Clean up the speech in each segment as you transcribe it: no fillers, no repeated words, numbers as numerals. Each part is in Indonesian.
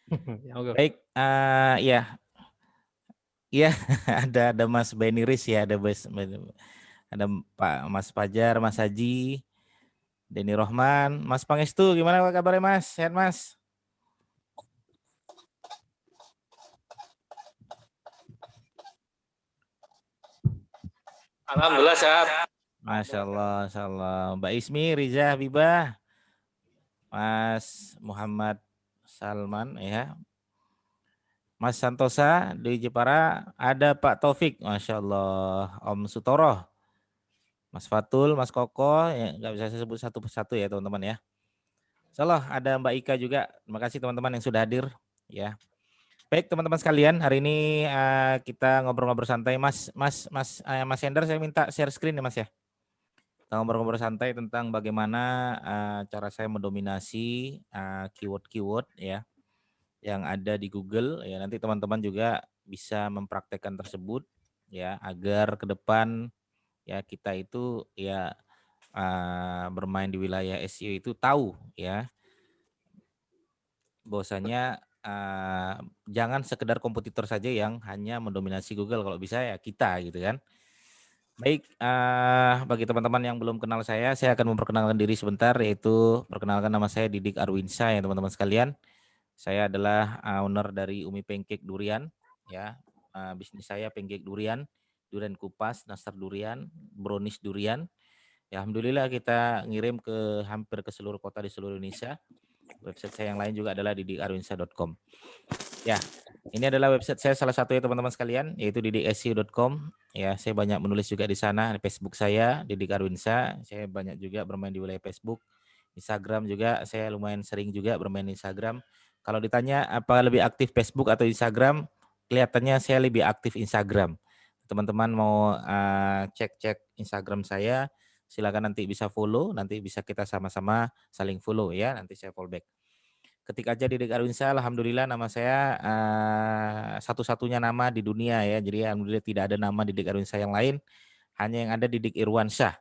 Ya, oke. Baik, ya, iya ada Mas Beniris ya, ada Pak Mas Fajar, Mas Haji, Denny Rohman, Mas Pangestu, gimana kabarnya Mas? Sehat Mas? Alhamdulillah sehat. Masya Allah. Mbak Ismi, Riza, Habibah, Mas Muhammad Salman, ya, Mas Santosa di Jepara, ada Pak Taufik, Masya Allah, Om Sutoroh, Mas Fatul, Mas Koko, ya nggak bisa saya sebut satu persatu ya teman-teman ya. Insyaallah ada Mbak Ika juga. Terima kasih teman-teman yang sudah hadir ya. Baik teman-teman sekalian, hari ini kita ngobrol-ngobrol santai. Mas Hendar, saya minta share screen ya Mas ya. Kita ngobrol-ngobrol santai tentang bagaimana cara saya mendominasi keyword-keyword ya yang ada di Google ya. Nanti teman-teman juga bisa mempraktekkan tersebut ya agar ke depan ya kita itu ya bermain di wilayah SEO itu tahu ya bahwasanya jangan sekedar kompetitor saja yang hanya mendominasi Google, kalau bisa ya kita gitu kan. Baik, bagi teman-teman yang belum kenal saya akan memperkenalkan diri sebentar, yaitu perkenalkan nama saya Didik Arwinsa ya teman-teman sekalian. Saya adalah owner dari Umi Pancake Durian ya. Bisnis saya pancake durian, durian kupas, nastar durian, brownies durian. Ya, alhamdulillah kita ngirim ke hampir ke seluruh kota di seluruh Indonesia. Website saya yang lain juga adalah didikarwinsa.com. Ya, ini adalah website saya salah satu ya teman-teman sekalian, yaitu didikseo.com. Ya, saya banyak menulis juga di sana, di Facebook saya, Didik Arwinsa. Saya banyak juga bermain di wilayah Facebook. Instagram juga, saya lumayan sering juga bermain di Instagram. Kalau ditanya apa lebih aktif Facebook atau Instagram, kelihatannya saya lebih aktif Instagram. Teman-teman mau cek-cek Instagram saya, silakan nanti bisa follow, nanti bisa kita sama-sama saling follow ya, nanti saya follow back. Ketik aja Didik Arwinsa, alhamdulillah nama saya satu-satunya nama di dunia ya. Jadi alhamdulillah tidak ada nama Didik Arwinsa yang lain, hanya yang ada Didik Irwansyah.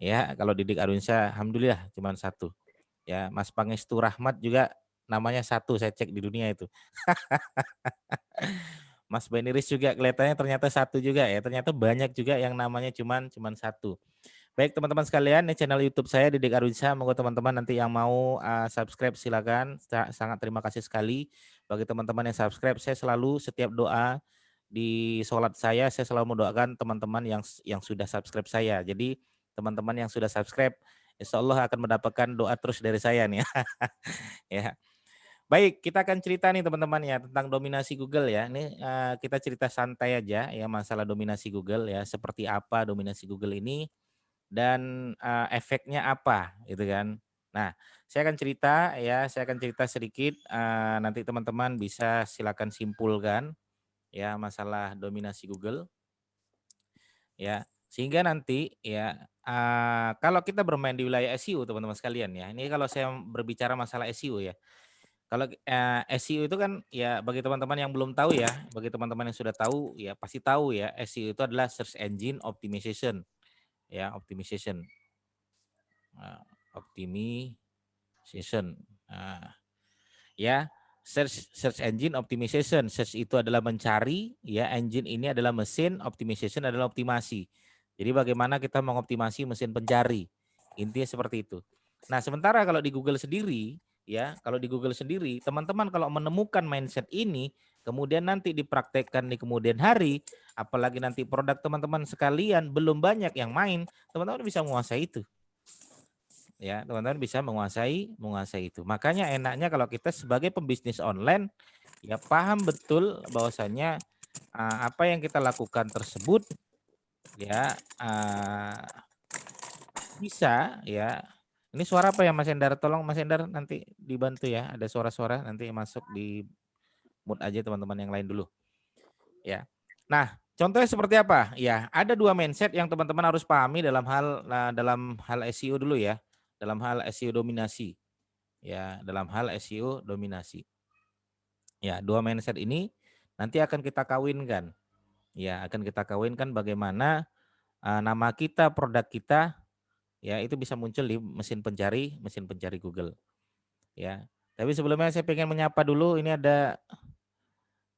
Ya, kalau Didik Arwinsa alhamdulillah cuma satu. Ya, Mas Pangestu Rahmat juga namanya satu, saya cek di dunia itu. Mas Beniris juga kelihatannya ternyata satu juga ya. Ternyata banyak juga yang namanya cuman satu. Baik teman-teman sekalian, ini channel YouTube saya Didik Arwinsa. Moga teman-teman nanti yang mau subscribe silakan. Sangat terima kasih sekali bagi teman-teman yang subscribe. Saya selalu setiap doa di sholat saya selalu mendoakan teman-teman yang sudah subscribe saya. Jadi teman-teman yang sudah subscribe, insya Allah akan mendapatkan doa terus dari saya nih. Ya. Baik, kita akan cerita nih teman-teman ya tentang dominasi Google ya. Ini kita cerita santai aja ya masalah dominasi Google ya. Seperti apa dominasi Google ini dan efeknya apa gitu kan. Nah, saya akan cerita sedikit, nanti teman-teman bisa silakan simpulkan ya masalah dominasi Google ya. Sehingga nanti ya kalau kita bermain di wilayah SEO teman-teman sekalian ya. Ini kalau saya berbicara masalah SEO ya. Kalau SEO itu kan ya bagi teman-teman yang belum tahu ya, bagi teman-teman yang sudah tahu ya pasti tahu ya, SEO itu adalah search engine optimization ya, optimization. Nah, optimization. Nah, ya, search engine optimization. Search itu adalah mencari, ya, engine ini adalah mesin, optimization adalah optimasi. Jadi bagaimana kita mengoptimasi mesin pencari. Intinya seperti itu. Nah, sementara kalau di Google sendiri, ya, kalau di Google sendiri, teman-teman kalau menemukan mindset ini, kemudian nanti dipraktekkan di kemudian hari, apalagi nanti produk teman-teman sekalian belum banyak yang main, teman-teman bisa menguasai itu. Ya, teman-teman bisa menguasai itu. Makanya enaknya kalau kita sebagai pembisnis online ya paham betul bahwasanya apa yang kita lakukan tersebut ya bisa ya. Ini suara apa ya Mas Endar? Tolong Mas Endar nanti dibantu ya. Ada suara-suara nanti masuk di mute aja teman-teman yang lain dulu. Ya. Nah, contohnya seperti apa? Ya, ada dua mindset yang teman-teman harus pahami dalam hal SEO dulu ya. Dalam hal SEO dominasi. Ya, dalam hal SEO dominasi. Ya, dua mindset ini nanti akan kita kawinkan. Ya, akan kita kawinkan bagaimana nama kita, produk kita ya itu bisa muncul di mesin pencari Google. Ya. Tapi sebelumnya saya pengen menyapa dulu, ini ada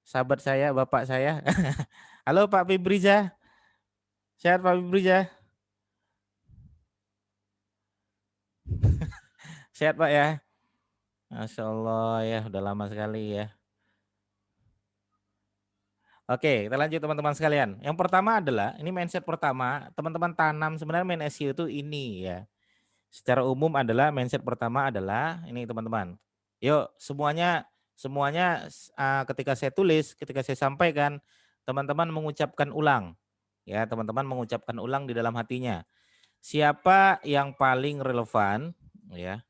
sahabat saya, bapak saya. Halo Pak Fibriza, sehat Pak Fibriza? Sehat Pak ya? Masya Allah ya, udah lama sekali ya. Oke, kita lanjut teman-teman sekalian. Yang pertama adalah, ini mindset pertama, teman-teman tanam sebenarnya main SEO itu ini ya. Secara umum adalah mindset pertama adalah ini teman-teman. Yuk semuanya ketika saya tulis, ketika saya sampaikan, teman-teman mengucapkan ulang. Ya, teman-teman mengucapkan ulang di dalam hatinya. Siapa yang paling relevan ya?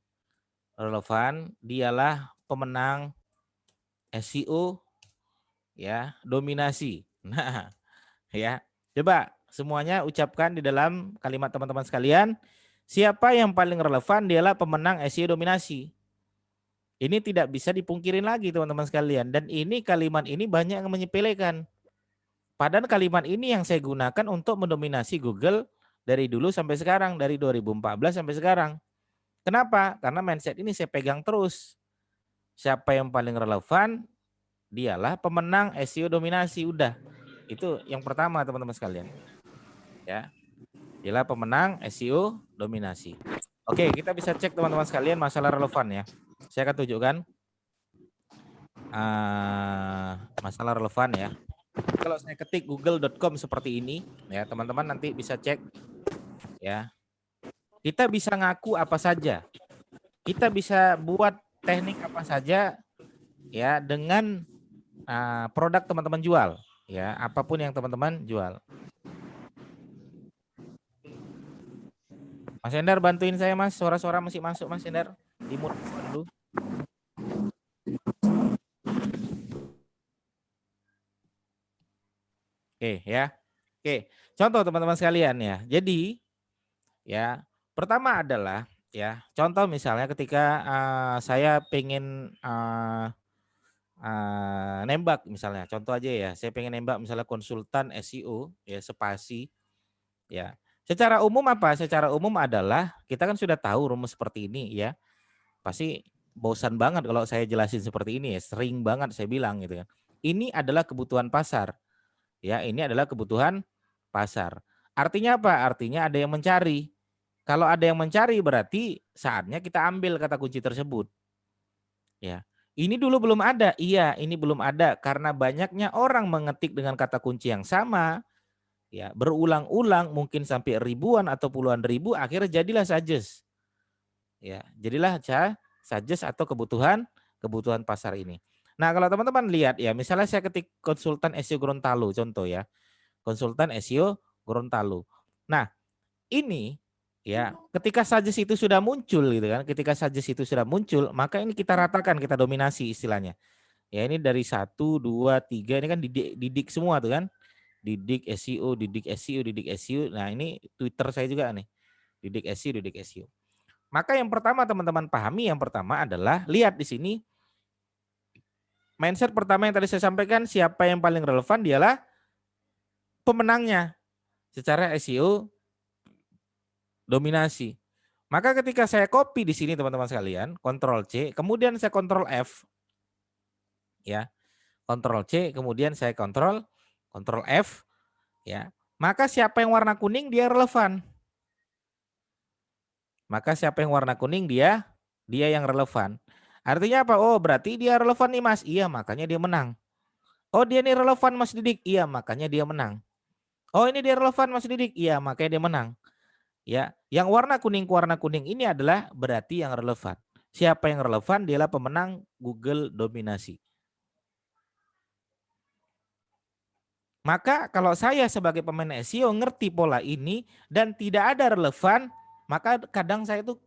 Relevan dialah pemenang SEO ya, dominasi. Nah, ya. Coba semuanya ucapkan di dalam kalimat teman-teman sekalian. Siapa yang paling relevan dialah pemenang SEO dominasi. Ini tidak bisa dipungkirin lagi teman-teman sekalian. Dan ini kalimat ini banyak yang menyepelekan. Padahal kalimat ini yang saya gunakan untuk mendominasi Google dari dulu sampai sekarang. Dari 2014 sampai sekarang. Kenapa? Karena mindset ini saya pegang terus. Siapa yang paling relevan dialah pemenang SEO dominasi. Udah. Itu yang pertama teman-teman sekalian. Ya. Dialah pemenang SEO dominasi. Oke, kita bisa cek teman-teman sekalian masalah relevan ya. Saya akan tunjukkan masalah relevan ya. Kalau saya ketik google.com seperti ini ya, teman-teman nanti bisa cek ya. Kita bisa ngaku apa saja. Kita bisa buat teknik apa saja ya dengan produk teman-teman jual ya, apapun yang teman-teman jual. Mas Endar bantuin saya Mas, suara-suara masih masuk Mas Endar. Di mute dulu. Oke ya. Oke, contoh teman-teman sekalian ya. Jadi ya, pertama adalah ya, contoh misalnya ketika saya pengen nembak misalnya, contoh aja ya, saya pengen nembak misalnya konsultan SEO ya, spasi ya. Secara umum apa? Secara umum adalah kita kan sudah tahu rumus seperti ini ya. Pasti bosan banget kalau saya jelasin seperti ini ya, sering banget saya bilang gitu kan. Ini adalah kebutuhan pasar. Ya, ini adalah kebutuhan pasar. Artinya apa? Artinya ada yang mencari. Kalau ada yang mencari berarti saatnya kita ambil kata kunci tersebut. Ya. Ini dulu belum ada. Iya, ini belum ada karena banyaknya orang mengetik dengan kata kunci yang sama, ya, berulang-ulang mungkin sampai ribuan atau puluhan ribu, akhirnya jadilah suggest. Ya, jadilah suggest atau kebutuhan pasar ini. Nah, kalau teman-teman lihat ya, misalnya saya ketik konsultan SEO Gorontalo contoh ya. Konsultan SEO Gorontalo. Nah, ini ya, ketika suggest itu sudah muncul gitu kan, ketika suggest itu sudah muncul, maka ini kita ratakan, kita dominasi istilahnya. Ya, ini dari 1, 2, 3 ini kan didik semua tuh kan. Didik SEO, didik SEO, didik SEO. Nah, ini Twitter saya juga nih. Didik SEO, didik SEO. Maka yang pertama teman-teman pahami, yang pertama adalah lihat di sini mindset pertama yang tadi saya sampaikan, siapa yang paling relevan dialah pemenangnya secara SEO dominasi. Maka ketika saya copy di sini teman-teman sekalian, Ctrl C, kemudian saya Ctrl F, ya, Ctrl C, kemudian saya Ctrl F, ya. Maka siapa yang warna kuning dia relevan. Maka siapa yang warna kuning dia yang relevan. Artinya apa? Oh berarti dia relevan nih Mas. Iya makanya dia menang. Oh dia nih relevan Mas Didik. Iya makanya dia menang. Oh ini dia relevan Mas Didik. Iya makanya dia menang. Ya, yang warna kuning ini adalah berarti yang relevan. Siapa yang relevan dialah pemenang Google dominasi. Maka kalau saya sebagai pemain SEO ngerti pola ini dan tidak ada relevan, maka kadang saya tuh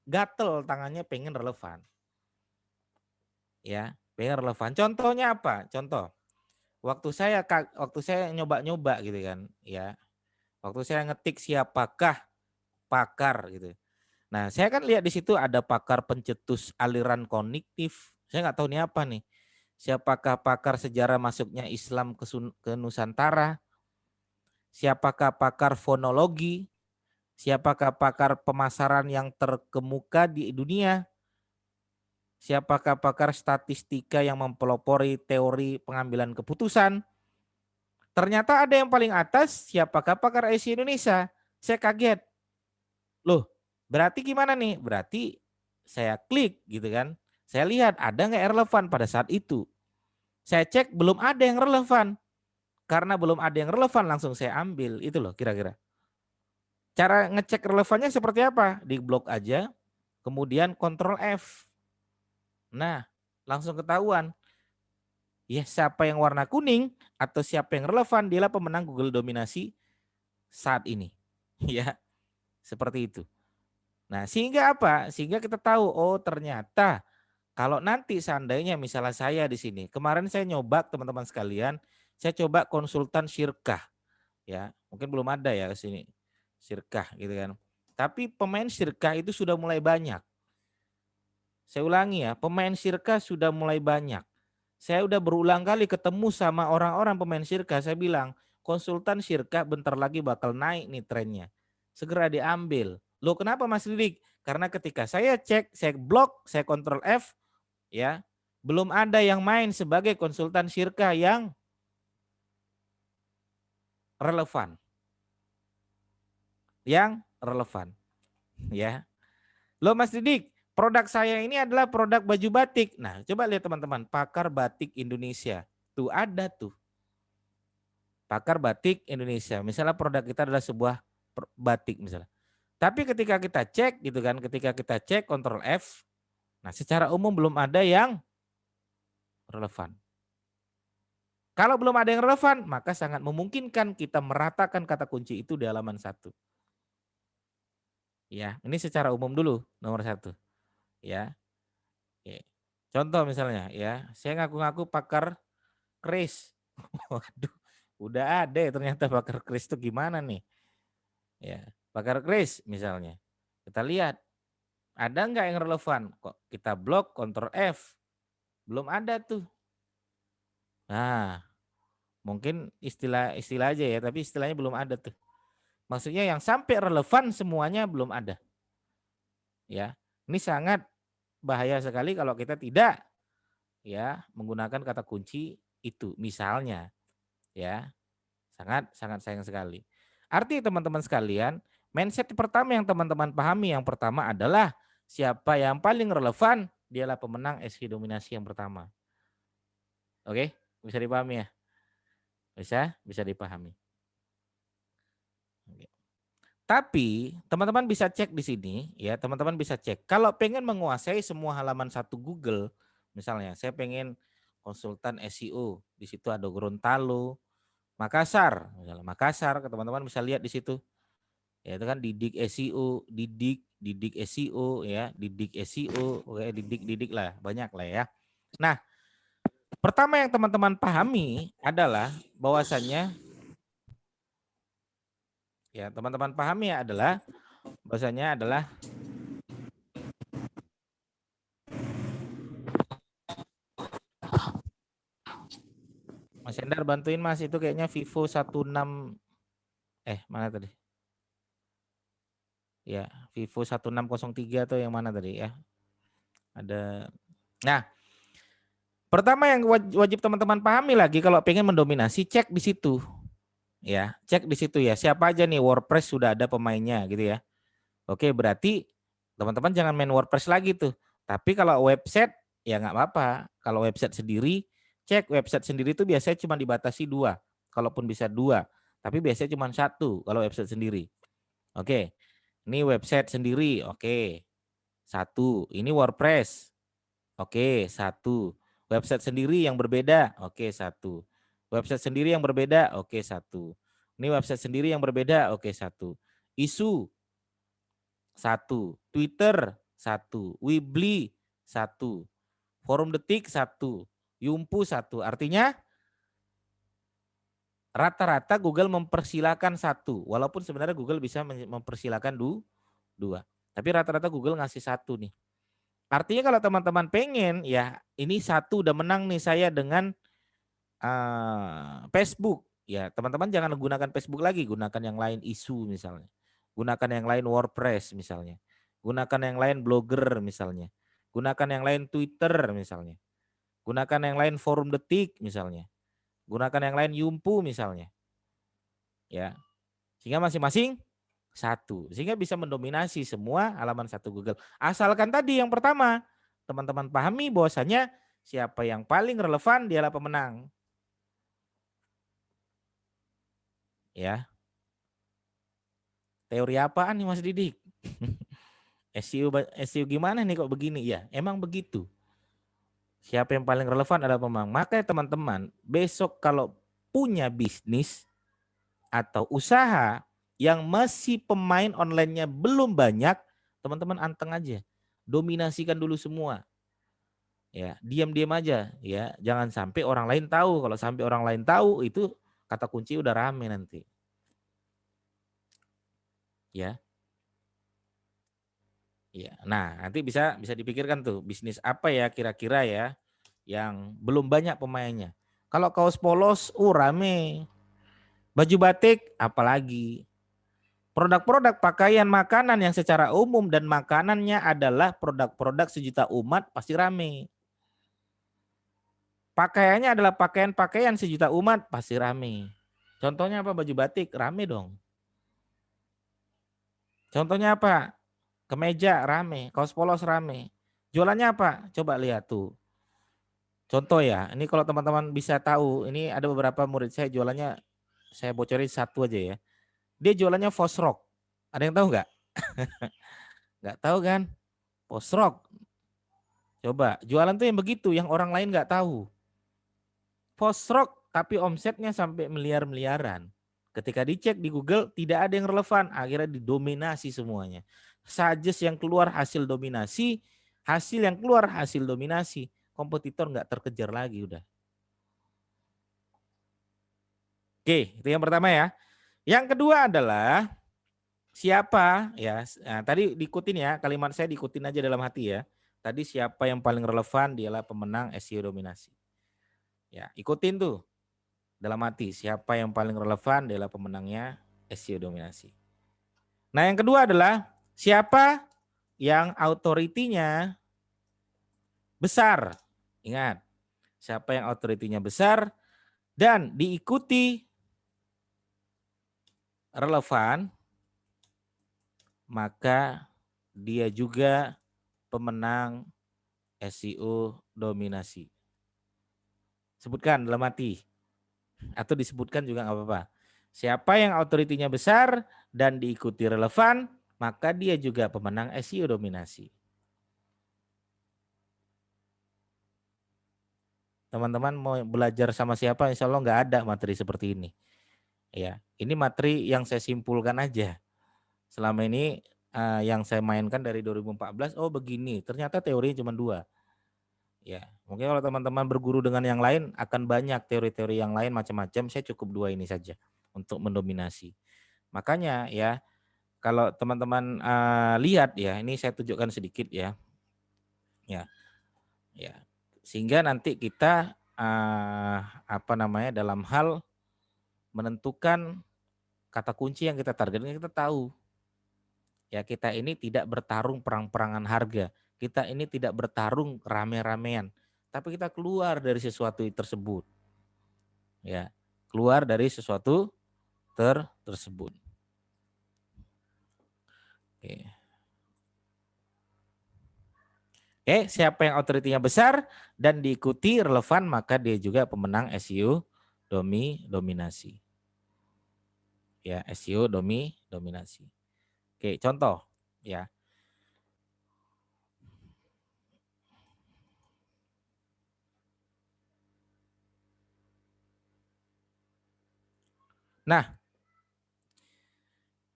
gatel tangannya pengen relevan. Ya, pengen relevan. Contohnya apa? Contoh, waktu saya nyoba-nyoba gitu kan, ya. Waktu saya ngetik siapakah pakar gitu. Nah, saya kan lihat di situ ada pakar pencetus aliran kognitif. Saya nggak tahu ini apa nih. Siapakah pakar sejarah masuknya Islam ke Nusantara? Siapakah pakar fonologi? Siapakah pakar pemasaran yang terkemuka di dunia? siapakah pakar statistika yang mempelopori teori pengambilan keputusan. Ternyata ada yang paling atas, siapakah pakar IC Indonesia. Saya kaget. Loh, berarti gimana nih? Berarti saya klik gitu kan. Saya lihat ada nggak yang relevan pada saat itu. Saya cek belum ada yang relevan. Karena belum ada yang relevan langsung saya ambil. Itu loh kira-kira. Cara ngecek relevannya seperti apa? Di blok aja, kemudian Ctrl F. Nah, langsung ketahuan. Ya siapa yang warna kuning atau siapa yang relevan, dialah pemenang Google dominasi saat ini. Ya, seperti itu. Nah, sehingga apa? Sehingga kita tahu, oh ternyata kalau nanti seandainya misalnya saya di sini, kemarin saya nyoba teman-teman sekalian, saya coba konsultan syirkah, ya mungkin belum ada ya di sini syirkah gitu kan. Tapi pemain syirkah itu sudah mulai banyak. Saya ulangi ya, pemain syirkah sudah mulai banyak. Saya udah berulang kali ketemu sama orang-orang pemain syirkah, saya bilang konsultan syirkah bentar lagi bakal naik nih trennya. Segera diambil. Loh kenapa Mas Didik? Karena ketika saya cek, saya blok, saya Ctrl F, ya belum ada yang main sebagai konsultan syirkah yang relevan. Yang relevan. Ya. Loh Mas Didik, produk saya ini adalah produk baju batik. Nah, coba lihat teman-teman, pakar batik Indonesia. Tuh ada tuh. Pakar batik Indonesia. Misalnya produk kita adalah sebuah batik misalnya. Tapi ketika kita cek gitu kan, ketika kita cek Ctrl F, nah secara umum belum ada yang relevan. Kalau belum ada yang relevan, maka sangat memungkinkan kita meratakan kata kunci itu di halaman 1. Ya, ini secara umum dulu nomor 1. Ya. Oke. Contoh misalnya ya, saya ngaku-ngaku pakar kris. Waduh, udah ada ya ternyata pakar kris itu gimana nih? Ya, pakar kris misalnya. Kita lihat ada nggak yang relevan? Kok kita blok Ctrl F. Belum ada tuh. Nah, mungkin istilah aja ya, tapi istilahnya belum ada tuh. Maksudnya yang sampai relevan semuanya belum ada. Ya, ini sangat bahaya sekali kalau kita tidak ya menggunakan kata kunci itu. Misalnya, ya sangat sangat sayang sekali. Arti teman-teman sekalian, mindset pertama yang teman-teman pahami yang pertama adalah siapa yang paling relevan dialah pemenang SQ dominasi yang pertama. Oke, bisa dipahami ya? Bisa dipahami. Oke. Tapi teman-teman bisa cek di sini ya, teman-teman bisa cek. Kalau pengen menguasai semua halaman satu Google, misalnya saya pengen konsultan SEO, di situ ada Gorontalo, Makassar, misalnya Makassar, teman-teman bisa lihat di situ. Ya itu kan didik SEO, didik SEO ya, didik SEO, oke didik lah, banyak lah ya. Nah, pertama yang teman-teman pahami adalah bahwasannya ya teman-teman pahami adalah bahwasannya adalah Mas Endar bantuin Mas itu kayaknya Vivo 16 mana tadi? Ya, Vivo 1603 atau yang mana tadi ya? Ada. Nah, pertama yang wajib teman-teman pahami lagi kalau pengen mendominasi cek di situ. Ya, cek di situ ya. Siapa aja nih WordPress sudah ada pemainnya gitu ya. Oke, berarti teman-teman jangan main WordPress lagi tuh. Tapi kalau website ya nggak apa-apa. Kalau website sendiri, cek website sendiri itu biasanya cuma dibatasi 2. Kalaupun bisa 2, tapi biasanya cuma 1 kalau website sendiri. Oke, ini website sendiri, oke. 1, ini WordPress. Oke, 1. Website sendiri yang berbeda, oke 1. Website sendiri yang berbeda, oke 1. Ini website sendiri yang berbeda, oke 1. Isu 1, Twitter 1, Weebly 1, Forum Detik 1, Yumpu 1. Artinya rata-rata Google mempersilakan 1, walaupun sebenarnya Google bisa mempersilakan 2. Tapi rata-rata Google ngasih 1 nih. Artinya kalau teman-teman pengen ya ini 1 udah menang nih saya dengan Facebook. Ya teman-teman jangan gunakan Facebook lagi, gunakan yang lain isu misalnya. Gunakan yang lain WordPress misalnya. Gunakan yang lain Blogger misalnya. Gunakan yang lain Twitter misalnya. Gunakan yang lain Forum Detik misalnya. Gunakan yang lain Yumpu misalnya. Ya. Sehingga masing-masing satu. Sehingga bisa mendominasi semua halaman satu Google. Asalkan tadi yang pertama, teman-teman pahami bahwasanya siapa yang paling relevan dialah pemenang. Ya. Teori apaan nih Mas Didik? SEO gimana nih kok begini? Ya, emang begitu. Siapa yang paling relevan adalah pemenang. Makanya teman-teman, besok kalau punya bisnis atau usaha yang masih pemain online-nya belum banyak, teman-teman anteng aja. Dominasikan dulu semua. Ya, diam-diam aja ya. Jangan sampai orang lain tahu. Kalau sampai orang lain tahu itu kata kunci udah rame nanti. Ya. Ya. Nah, nanti bisa dipikirkan tuh bisnis apa ya kira-kira ya yang belum banyak pemainnya. Kalau kaos polos, rame. Baju batik, apalagi. Produk-produk pakaian makanan yang secara umum dan makanannya adalah produk-produk sejuta umat pasti rame. Pakaiannya adalah pakaian-pakaian sejuta umat pasti rame. Contohnya apa? Baju batik, rame dong. Contohnya apa? Kemeja rame, kaos polos rame. Jualannya apa? Coba lihat tuh. Contoh ya, ini kalau teman-teman bisa tahu, ini ada beberapa murid saya jualannya, saya bocorin satu aja ya. Dia jualannya Fosrock. Ada yang tahu nggak? Nggak tahu kan? Fosrock. Coba, jualan tuh yang begitu, yang orang lain nggak tahu. Fosrock, tapi omsetnya sampai miliar-miliaran. Ketika dicek di Google, tidak ada yang relevan. Akhirnya didominasi semuanya. Suggest yang keluar hasil dominasi, hasil yang keluar hasil dominasi. Kompetitor nggak terkejar lagi udah. Oke, itu yang pertama ya. Yang kedua adalah siapa ya. Nah, tadi diikutin ya, kalimat saya diikutin aja dalam hati ya. Tadi siapa yang paling relevan dialah pemenang SEO dominasi. Ya, ikutin tuh dalam hati siapa yang paling relevan dialah pemenangnya SEO dominasi. Nah, yang kedua adalah siapa yang autoritinya besar. Ingat, siapa yang autoritinya besar dan diikuti relevan, maka dia juga pemenang SEO dominasi. Sebutkan dalam hati. Atau disebutkan juga nggak apa-apa. Siapa yang autoritinya besar dan diikuti relevan, maka dia juga pemenang SEO dominasi. Teman-teman mau belajar sama siapa, insya Allah nggak ada materi seperti ini. Ya, ini materi yang saya simpulkan aja. Selama ini yang saya mainkan dari 2014, oh begini, ternyata teorinya cuma 2. Ya, mungkin kalau teman-teman berguru dengan yang lain akan banyak teori-teori yang lain macam-macam. Saya cukup 2 ini saja untuk mendominasi. Makanya ya, kalau teman-teman lihat ya, ini saya tunjukkan sedikit ya. Ya. Ya. Sehingga nanti kita dalam hal menentukan kata kunci yang kita targetkan, kita tahu. Ya, kita ini tidak bertarung perang-perangan harga. Kita ini tidak bertarung rame-ramean, tapi kita keluar dari sesuatu tersebut. Ya, keluar dari sesuatu tersebut. Oke. Oke, siapa yang otoritinya besar dan diikuti relevan, maka dia juga pemenang SEO dominasi. Ya, SEO dominasi. Oke, contoh ya. Nah,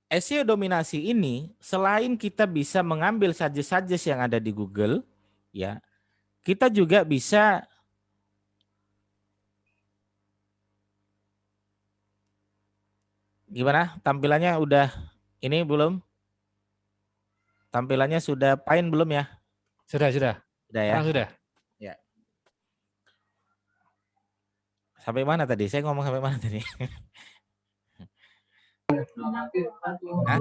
SEO dominasi ini selain kita bisa mengambil suggest yang ada di Google, ya, kita juga bisa gimana? Tampilannya udah ini belum? Tampilannya sudah fine belum ya? Sudah. Sudah ya? Sudah. Ya. Sampai mana tadi? Saya ngomong sampai mana tadi? Hah?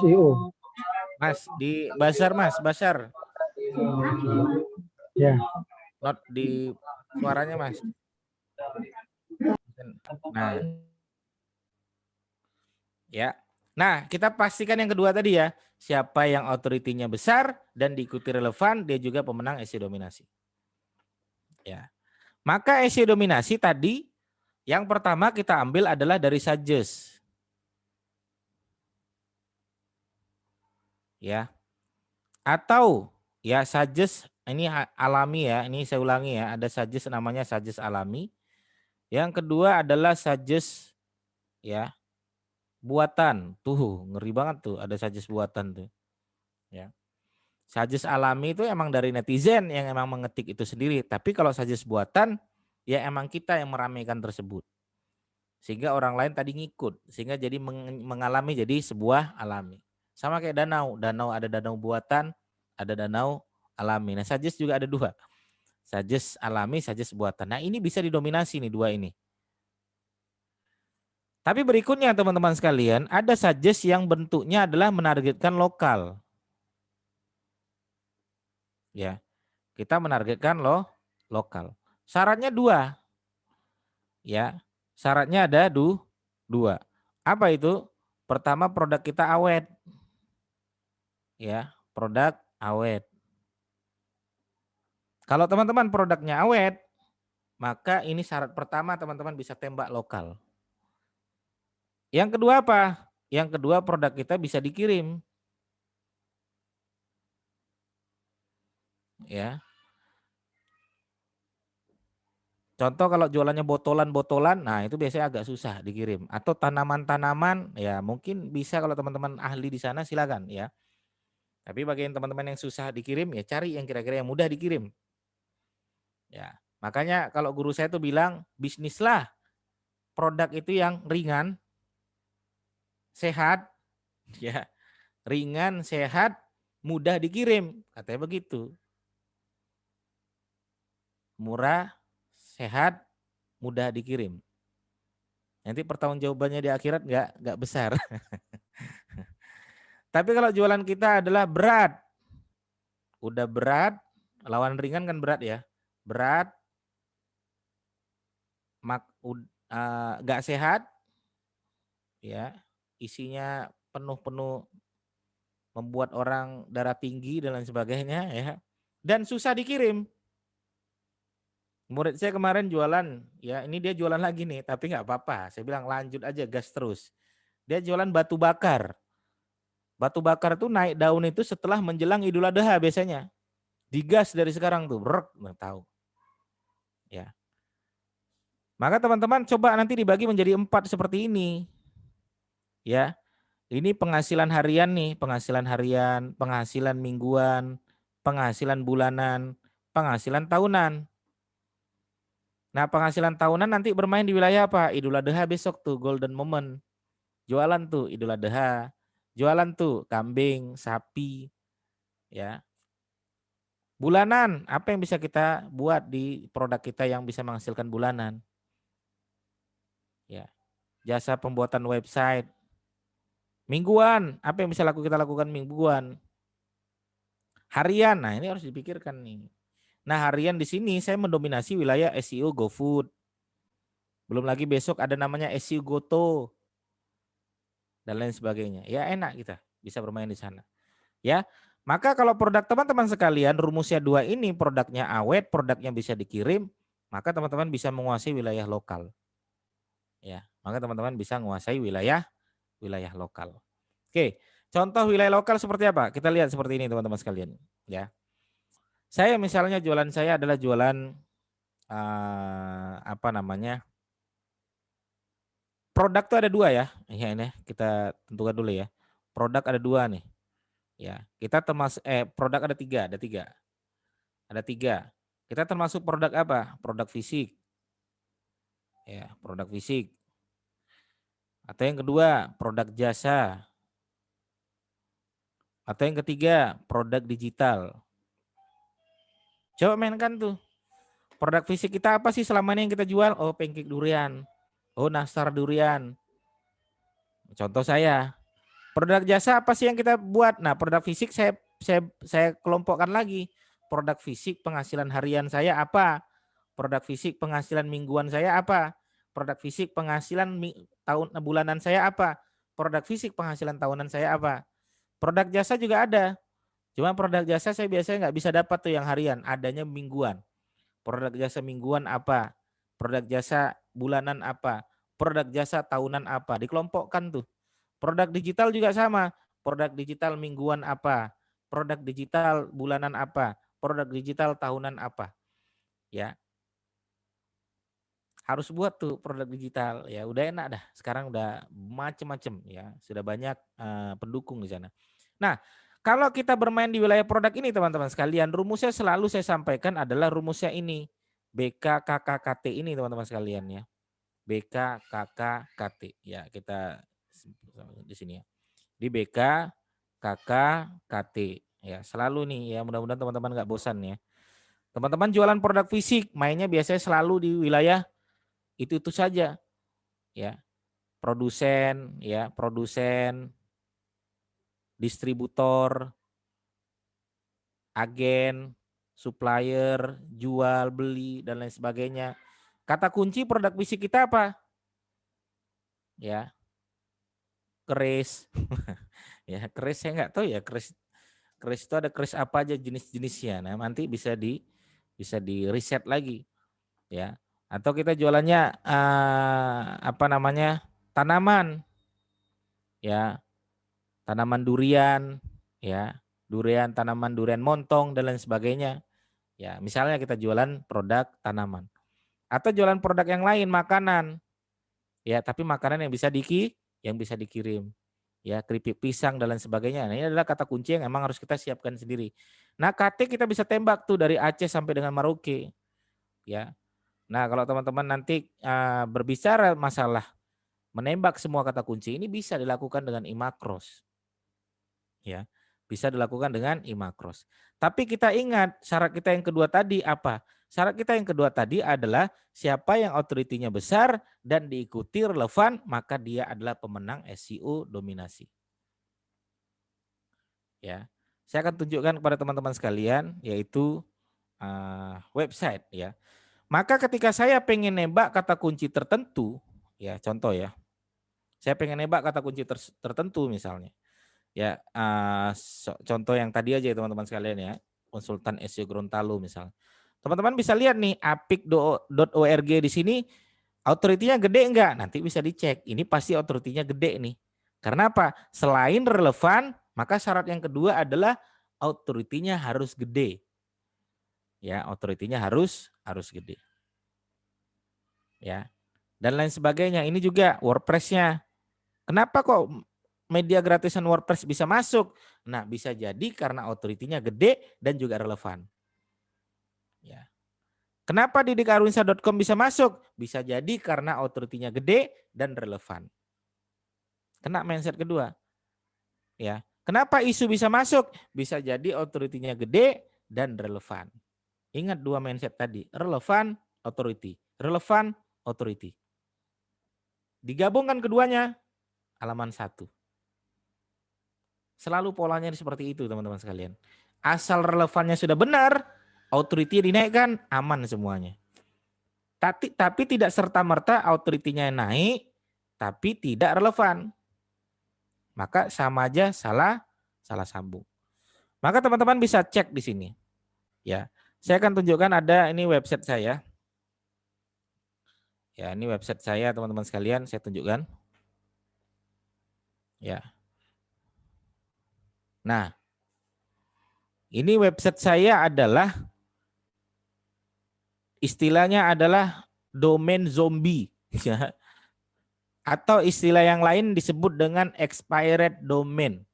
SEO. Mas, di Basar Mas, Basar. Ya. Not di suaranya Mas. Nah. Ya. Nah, kita pastikan yang kedua tadi ya. Siapa yang otoritinya besar dan diikuti relevan, dia juga pemenang SEO dominasi. Ya. Maka SEO dominasi tadi yang pertama kita ambil adalah dari suggest. Ya. Atau ya suggest ini alami ya, ini saya ulangi ya, ada suggest namanya suggest alami. Yang kedua adalah suggest ya buatan. Tuh, ngeri banget tuh ada suggest buatan tuh. Ya. Suggest alami itu emang dari netizen yang emang mengetik itu sendiri. Tapi kalau suggest buatan, ya emang kita yang meramaikan tersebut. Sehingga orang lain tadi ngikut. Sehingga jadi mengalami jadi sebuah alami. Sama kayak danau. Danau ada danau buatan, ada danau alami. Nah suggest juga ada dua. Suggest alami, suggest buatan. Nah ini bisa didominasi nih dua ini. Tapi berikutnya teman-teman sekalian, ada suggest yang bentuknya adalah menargetkan lokal. Ya, kita menargetkan lokal. Syaratnya dua. Ya, syaratnya ada dua. Apa itu? Pertama produk kita awet. Ya, produk awet. Kalau teman-teman produknya awet, maka ini syarat pertama teman-teman bisa tembak lokal. Yang kedua apa? Yang kedua produk kita bisa dikirim. Ya. Contoh kalau jualannya botolan-botolan, nah itu biasanya agak susah dikirim. Atau tanaman-tanaman, ya mungkin bisa kalau teman-teman ahli di sana silakan ya. Tapi bagi teman-teman yang susah dikirim, ya cari yang kira-kira yang mudah dikirim. Ya, makanya kalau guru saya tuh bilang bisnislah produk itu yang ringan, sehat, ya ringan, sehat, mudah dikirim, katanya begitu. Murah, sehat, mudah dikirim. Nanti pertanggungjawabannya di akhirat nggak besar. Tapi kalau jualan kita adalah berat, udah berat, lawan ringan kan berat ya, berat, nggak sehat, ya isinya penuh-penuh membuat orang darah tinggi dan lain sebagainya ya, dan susah dikirim. Murid saya kemarin jualan, ya ini dia jualan lagi nih, tapi nggak apa-apa. Saya bilang lanjut aja, gas terus. Dia jualan batu bakar. Batu bakar itu naik daun itu setelah menjelang Idul Adha biasanya. Digas dari sekarang tuh, nggak tahu. Ya. Maka teman-teman coba nanti dibagi menjadi 4 seperti ini. Ya. Ini penghasilan harian nih, penghasilan harian, penghasilan mingguan, penghasilan bulanan, penghasilan tahunan. Nah, penghasilan tahunan nanti bermain di wilayah apa? Idul Adha besok tuh golden moment. Jualan tuh Idul Adha. Jualan tuh kambing, sapi, ya. Bulanan, apa yang bisa kita buat di produk kita yang bisa menghasilkan bulanan? Ya. Jasa pembuatan website. Mingguan, apa yang bisa kita lakukan mingguan? Harian, nah ini harus dipikirkan nih. Nah harian di sini saya mendominasi wilayah SEO GoFood. Belum lagi besok ada namanya SEO Goto dan lain sebagainya. Ya enak kita bisa bermain di sana. Ya, maka kalau produk teman-teman sekalian rumusnya dua ini, produknya awet, produknya bisa dikirim, maka teman-teman bisa menguasai wilayah lokal. Ya, maka teman-teman bisa menguasai wilayah lokal. Oke, contoh wilayah lokal seperti apa? Kita lihat seperti ini teman-teman sekalian. Ya, saya misalnya jualan saya adalah jualan apa namanya? Produk tuh ada dua ya. Ya ini kita tentukan dulu ya. Produk ada dua nih. Ya, kita termasuk produk ada tiga. Ada tiga. Kita termasuk produk apa? Produk fisik. Ya, produk fisik. Atau yang kedua, produk jasa. Atau yang ketiga, produk digital. Coba mainkan tuh. Produk fisik kita apa sih selama ini yang kita jual? Oh, pancake durian. Oh, nastar durian. Contoh saya. Produk jasa apa sih yang kita buat? Nah, produk fisik saya kelompokkan lagi. Produk fisik penghasilan harian saya apa? Produk fisik penghasilan mingguan saya apa? Produk fisik penghasilan bulanan saya apa? Produk fisik penghasilan tahunan saya apa? Produk jasa juga ada. Cuma produk jasa saya biasanya nggak bisa dapat tuh yang harian, adanya mingguan. Produk jasa mingguan apa? Produk jasa bulanan apa? Produk jasa tahunan apa? Dikelompokkan tuh. Produk digital juga sama. Produk digital mingguan apa? Produk digital bulanan apa? Produk digital tahunan apa? Ya, harus buat tuh produk digital. Ya, udah enak dah. Sekarang udah macem-macem ya. Sudah banyak pendukung di sana. Nah, kalau kita bermain di wilayah produk ini teman-teman sekalian, rumusnya selalu saya sampaikan adalah rumusnya ini. BKKKKT ini teman-teman sekalian ya. BKKKKT. Ya, kita di sini ya. Di BKKKT. Ya, selalu nih ya, mudah-mudahan teman-teman nggak bosan ya. Teman-teman jualan produk fisik, mainnya biasanya selalu di wilayah itu saja. Ya. Produsen, distributor, agen, supplier, jual, beli, dan lain sebagainya. Kata kunci produk fisik kita apa? Ya, keris. Ya, keris saya nggak tahu ya, keris itu ada keris apa aja jenis-jenisnya. Nah, nanti bisa di riset lagi, ya. Atau kita jualannya apa namanya? Tanaman. Ya, tanaman durian, ya. Tanaman durian montong dan lain sebagainya. Ya, misalnya kita jualan produk tanaman. Atau jualan produk yang lain, makanan. Ya, tapi makanan yang bisa dikirim. Ya, keripik pisang dan lain sebagainya. Nah, ini adalah kata kunci yang emang harus kita siapkan sendiri. Nah, KT kita bisa tembak tuh dari Aceh sampai dengan Merauke. Ya. Nah, kalau teman-teman nanti berbicara masalah menembak semua kata kunci ini bisa dilakukan dengan imakros. Ya. Bisa dilakukan dengan imakros. Tapi kita ingat syarat kita yang kedua tadi apa? Syarat kita yang kedua tadi adalah siapa yang otoritinya besar dan diikuti relevan, maka dia adalah pemenang SEO dominasi. Ya, saya akan tunjukkan kepada teman-teman sekalian yaitu website ya. Maka ketika saya pengen nembak kata kunci tertentu, ya contoh ya, saya pengen nembak kata kunci tertentu misalnya, ya contoh yang tadi aja teman-teman sekalian ya, konsultan SEO Gorontalo misalnya. Teman-teman bisa lihat nih apik.org di sini autoritinya gede enggak? Nanti bisa dicek. Ini pasti autoritinya gede nih. Karena apa? Selain relevan, maka syarat yang kedua adalah autoritinya harus gede. Ya, autoritinya harus gede. Ya. Dan lain sebagainya. Ini juga WordPress-nya. Kenapa kok media gratisan WordPress bisa masuk? Nah, bisa jadi karena autoritinya gede dan juga relevan. Ya. Kenapa didikarwinsa.com bisa masuk? Bisa jadi karena autoritinya gede dan relevan. Kena mindset kedua. Ya. Kenapa isu bisa masuk? Bisa jadi autoritinya gede dan relevan. Ingat dua mindset tadi, relevan, authority. Relevan, authority. Digabungkan keduanya, halaman 1. Selalu polanya seperti itu teman-teman sekalian. Asal relevannya sudah benar, authority dinaikkan, aman semuanya. Tapi tidak serta-merta authority-nya naik, tapi tidak relevan. Maka sama aja salah sambung. Maka teman-teman bisa cek di sini. Ya, saya akan tunjukkan ada ini website saya. Ya, ini website saya teman-teman sekalian, saya tunjukkan. Ya. Nah, ini website saya adalah istilahnya adalah domain zombie. Ya. Atau istilah yang lain disebut dengan expired domain.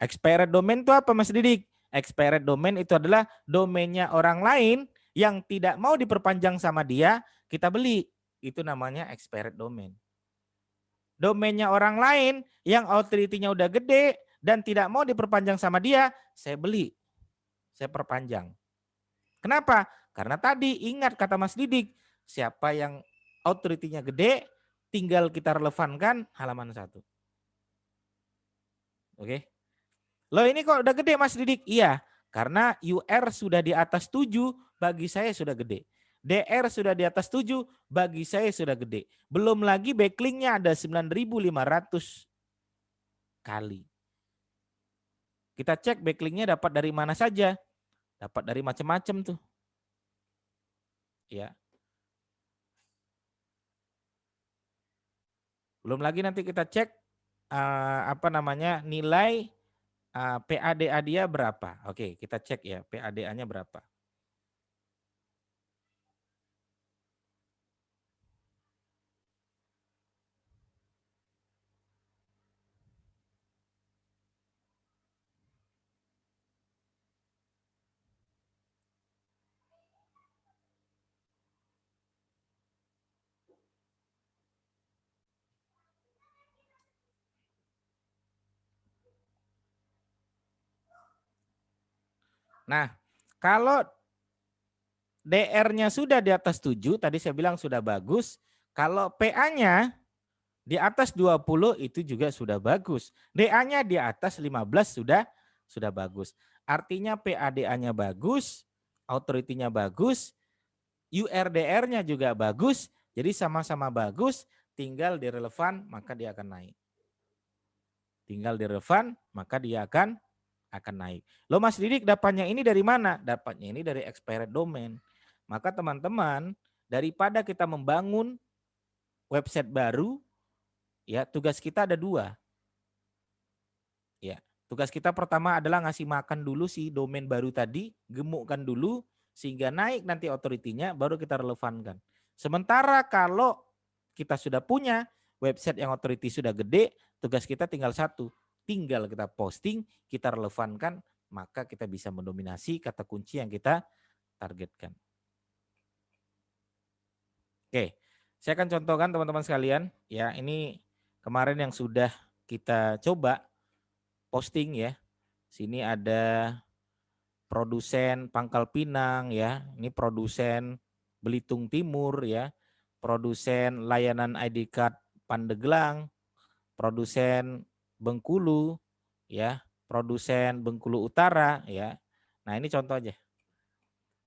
Expired domain itu apa Mas Didik? Expired domain itu adalah domainnya orang lain yang tidak mau diperpanjang sama dia, kita beli. Itu namanya expired domain. Domainnya orang lain yang authority-nya udah gede dan tidak mau diperpanjang sama dia, saya beli. Saya perpanjang. Kenapa? Karena tadi ingat kata Mas Didik, siapa yang authority-nya gede, tinggal kita relevankan halaman 1. Oke. Loh ini kok udah gede Mas Didik? Iya, karena UR sudah di atas 7, bagi saya sudah gede. DR sudah di atas 7, bagi saya sudah gede. Belum lagi backlinknya ada 9.500 kali. Kita cek backlinknya dapat dari mana saja. Dapat dari macam-macam tuh. Ya. Belum lagi nanti kita cek nilai PADA dia berapa. Oke, kita cek ya PADA-nya berapa. Nah, kalau DR-nya sudah di atas 7, tadi saya bilang sudah bagus. Kalau PA-nya di atas 20 itu juga sudah bagus. DA-nya di atas 15 sudah bagus. Artinya PADA-nya bagus, authority-nya bagus, URDR-nya juga bagus. Jadi sama-sama bagus, tinggal di relevan maka dia akan naik. Tinggal di relevan maka dia akan naik. Loh Mas Didik dapatnya ini dari mana? Dapatnya ini dari expired domain. Maka teman-teman, daripada kita membangun website baru, ya tugas kita ada 2. Ya, tugas kita pertama adalah ngasih makan dulu si domain baru tadi, gemukkan dulu sehingga naik nanti authority-nya, baru kita relevankan. Sementara kalau kita sudah punya website yang authority sudah gede, tugas kita tinggal satu, tinggal kita posting, kita relevankan, maka kita bisa mendominasi kata kunci yang kita targetkan. Oke, saya akan contohkan teman-teman sekalian. Ya, ini kemarin yang sudah kita coba posting ya. Sini ada produsen Pangkal Pinang ya. Ini produsen Belitung Timur ya. Produsen layanan ID card Pandeglang, produsen Bengkulu ya, produsen Bengkulu Utara ya. Nah, ini contoh aja.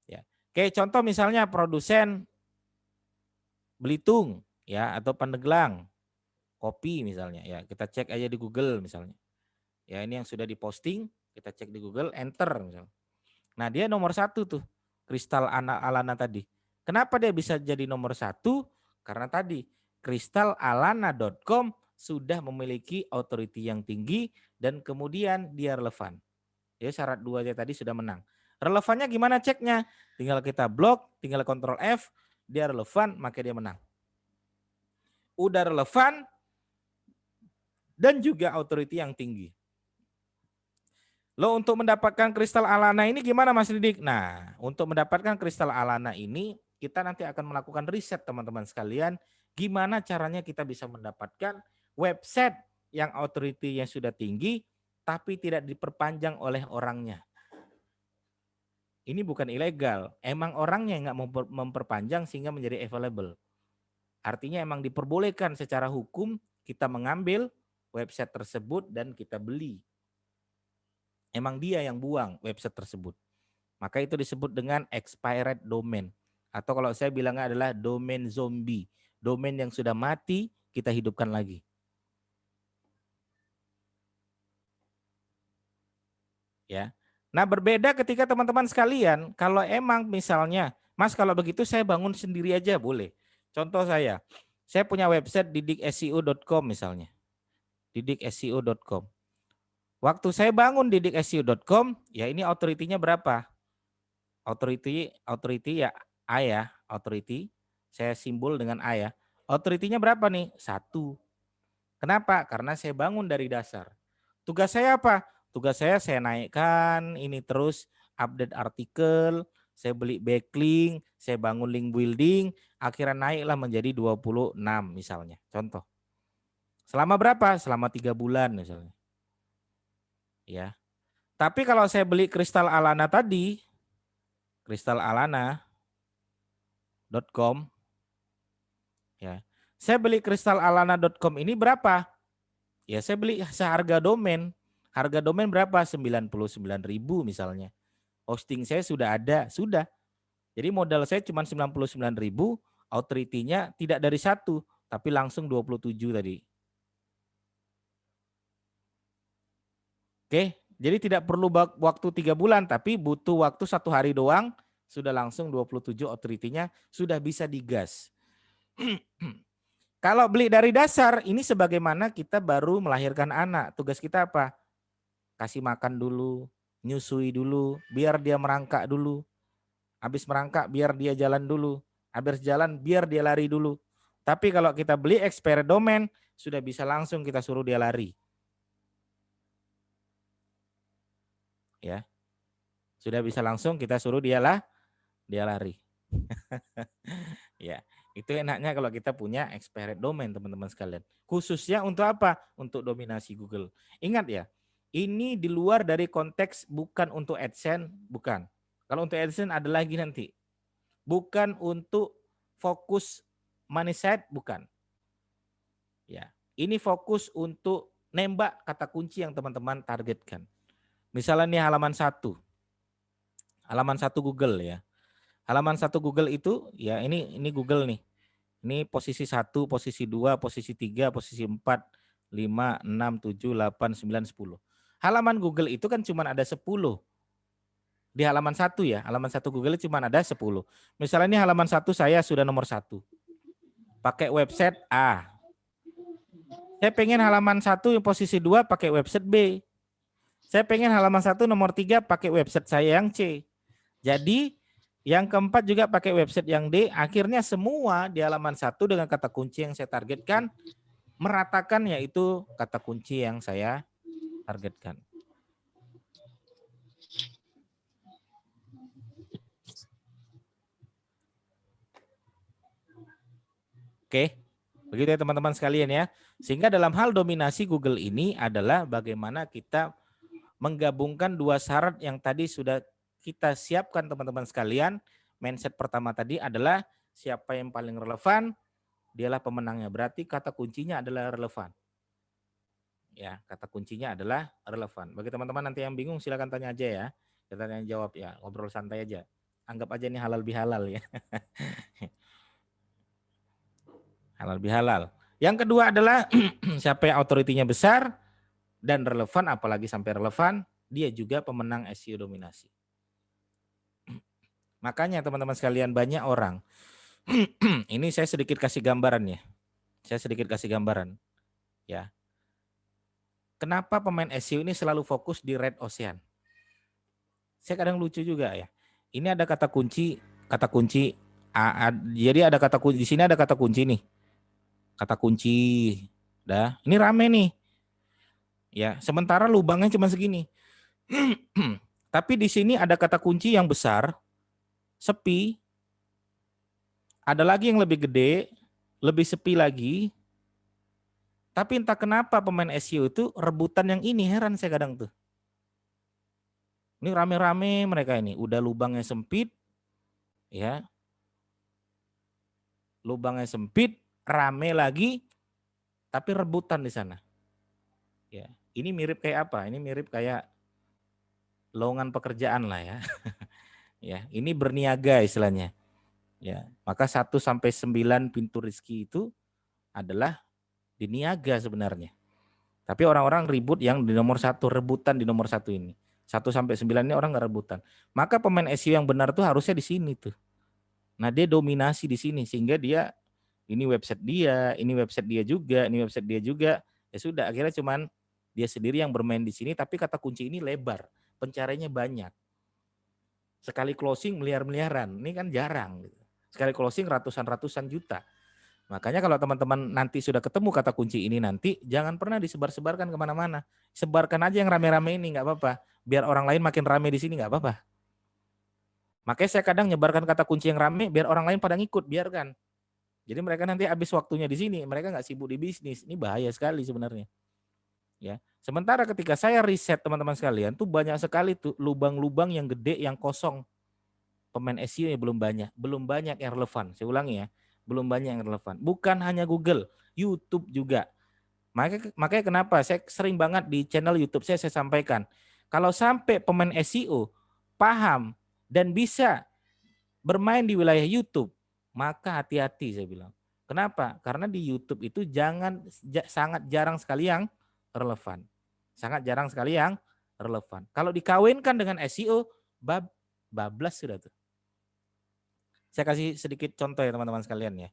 Ya. Oke, contoh misalnya produsen Belitung ya atau Pandeglang, kopi misalnya ya. Kita cek aja di Google misalnya. Ya, ini yang sudah diposting, kita cek di Google, enter misalnya. Nah, dia nomor 1 tuh, Kristal Alana tadi. Kenapa dia bisa jadi nomor 1? Karena tadi kristalalana.com sudah memiliki authority yang tinggi dan kemudian dia relevan. Ya, syarat 2 aja tadi sudah menang. Relevannya gimana ceknya? Tinggal kita blok, tinggal Ctrl F, dia relevan, maka dia menang. Udah relevan dan juga authority yang tinggi. Lo untuk mendapatkan kristal Alana ini gimana Mas Didik? Nah, untuk mendapatkan kristal Alana ini kita nanti akan melakukan riset teman-teman sekalian. Gimana caranya kita bisa mendapatkan website yang authority yang sudah tinggi tapi tidak diperpanjang oleh orangnya. Ini bukan ilegal, emang orangnya nggak mau memperpanjang sehingga menjadi available. Artinya emang diperbolehkan secara hukum kita mengambil website tersebut dan kita beli. Emang dia yang buang website tersebut. Maka itu disebut dengan expired domain. Atau kalau saya bilangnya adalah domain zombie. Domain yang sudah mati, kita hidupkan lagi. Ya. Nah, berbeda ketika teman-teman sekalian, kalau emang misalnya, Mas kalau begitu saya bangun sendiri aja boleh. Contoh saya punya website didikseo.com misalnya. didikseo.com. Waktu saya bangun didikseo.com, ya ini authority-nya berapa? Authority ya A ya, authority. Saya simbol dengan A ya. Authority-nya berapa nih? 1. Kenapa? Karena saya bangun dari dasar. Tugas saya apa? Tugas saya naikkan ini terus update artikel, saya beli backlink, saya bangun link building, akhirnya naiklah menjadi 26 misalnya. Contoh. Selama berapa? Selama 3 bulan misalnya. Ya. Tapi kalau saya beli kristal Alana tadi, kristalalana.com ya. Saya beli kristalalana.com ini berapa? Ya saya beli seharga domain. Harga domain berapa? 99.000 misalnya. Hosting saya sudah ada, sudah. Jadi modal saya cuma 99.000, authority-nya tidak dari 1, tapi langsung 27 tadi. Oke, jadi tidak perlu waktu 3 bulan, tapi butuh waktu 1 hari doang, sudah langsung 27 authority-nya, sudah bisa digas. Kalau beli dari dasar, ini sebagaimana kita baru melahirkan anak. Tugas kita apa? Kasih makan dulu, nyusui dulu, biar dia merangkak dulu. Habis merangkak, biar dia jalan dulu. Habis jalan, biar dia lari dulu. Tapi kalau kita beli expired domain, sudah bisa langsung kita suruh dia lari. Ya, sudah bisa langsung kita suruh dia lari. Ya, itu enaknya kalau kita punya expired domain, teman-teman sekalian. Khususnya untuk apa? Untuk dominasi Google. Ingat ya, ini di luar dari konteks bukan untuk AdSense, bukan. Kalau untuk AdSense ada lagi nanti. Bukan untuk fokus money site, bukan. Ya, ini fokus untuk nembak kata kunci yang teman-teman targetkan. Misalnya nih halaman 1 Google ya. Halaman 1 Google itu ya ini Google nih. Ini posisi 1, posisi 2, posisi 3, posisi 4, 5, 6, 7, 8, 9, 10. Halaman Google itu kan cuma ada 10. Di halaman 1 ya, halaman 1 Google cuma ada 10. Misalnya ini halaman 1 saya sudah nomor 1. Pakai website A. Saya pengen halaman 1 yang posisi 2 pakai website B. Saya pengen halaman 1 nomor 3 pakai website saya yang C. Jadi yang keempat juga pakai website yang D. Akhirnya semua di halaman 1 dengan kata kunci yang saya targetkan meratakan, yaitu kata kunci yang saya targetkan. Oke, begitu ya teman-teman sekalian ya. Sehingga dalam hal dominasi Google ini adalah bagaimana kita menggabungkan dua syarat yang tadi sudah kita siapkan teman-teman sekalian. Mindset pertama tadi adalah siapa yang paling relevan, dialah pemenangnya. Berarti kata kuncinya adalah relevan. Ya, kata kuncinya adalah relevan. Bagi teman-teman nanti yang bingung silakan tanya aja ya. Kita tanya jawab ya, ngobrol santai aja. Anggap aja ini halal bihalal ya. Halal bihalal. Yang kedua adalah siapa yang autoritinya besar dan relevan, apalagi sampai relevan, dia juga pemenang SEO dominasi. Makanya teman-teman sekalian, banyak orang, ini saya sedikit kasih gambaran ya. Saya sedikit kasih gambaran. Ya. Kenapa pemain SEO ini selalu fokus di Red Ocean? Saya kadang lucu juga ya. Ini ada kata kunci, jadi ada kata kunci di sini, ada kata kunci nih. Kata kunci. Dah, ini rame nih. Ya, sementara lubangnya cuma segini. Tapi di sini ada kata kunci yang besar, sepi. Ada lagi yang lebih gede, lebih sepi lagi. Tapi entah kenapa pemain SEO itu rebutan yang ini, heran saya kadang tuh. Ini rame-rame mereka ini, udah lubangnya sempit, ya. Lubangnya sempit, rame lagi, tapi rebutan di sana. Ya, ini mirip kayak apa? Ini mirip kayak lowongan pekerjaan lah ya. Ya, ini berniaga istilahnya. Ya, maka 1 sampai 9 pintu rezeki itu adalah di niaga sebenarnya. Tapi orang-orang ribut yang di nomor 1, rebutan di nomor 1 ini. 1 sampai 9 ini orang nggak rebutan. Maka pemain SEO yang benar tuh harusnya di sini tuh. Nah, dia dominasi di sini sehingga dia ini website dia, ini website dia juga, ini website dia juga. Ya sudah, akhirnya cuman dia sendiri yang bermain di sini, tapi kata kunci ini lebar, pencariannya banyak. Sekali closing miliar-miliaran, ini kan jarang. Sekali closing ratusan-ratusan juta. Makanya kalau teman-teman nanti sudah ketemu kata kunci ini nanti, jangan pernah disebar-sebarkan kemana-mana. Sebarkan aja yang rame-rame ini, nggak apa-apa. Biar orang lain makin rame di sini, nggak apa-apa. Makanya saya kadang nyebarkan kata kunci yang rame, biar orang lain pada ngikut, biarkan. Jadi mereka nanti habis waktunya di sini, mereka nggak sibuk di bisnis. Ini bahaya sekali sebenarnya. Ya. Sementara ketika saya riset teman-teman sekalian, tuh banyak sekali tuh lubang-lubang yang gede, yang kosong. Pemain SEO yang belum banyak yang relevan. Saya ulangi ya, belum banyak yang relevan. Bukan hanya Google, YouTube juga. Makanya kenapa saya sering banget di channel YouTube saya sampaikan, kalau sampai pemain SEO paham dan bisa bermain di wilayah YouTube, maka hati-hati saya bilang. Kenapa? Karena di YouTube itu sangat jarang sekali yang relevan. Sangat jarang sekali yang relevan. Kalau dikawinkan dengan SEO, bablas sudah tuh. Saya kasih sedikit contoh ya teman-teman sekalian ya.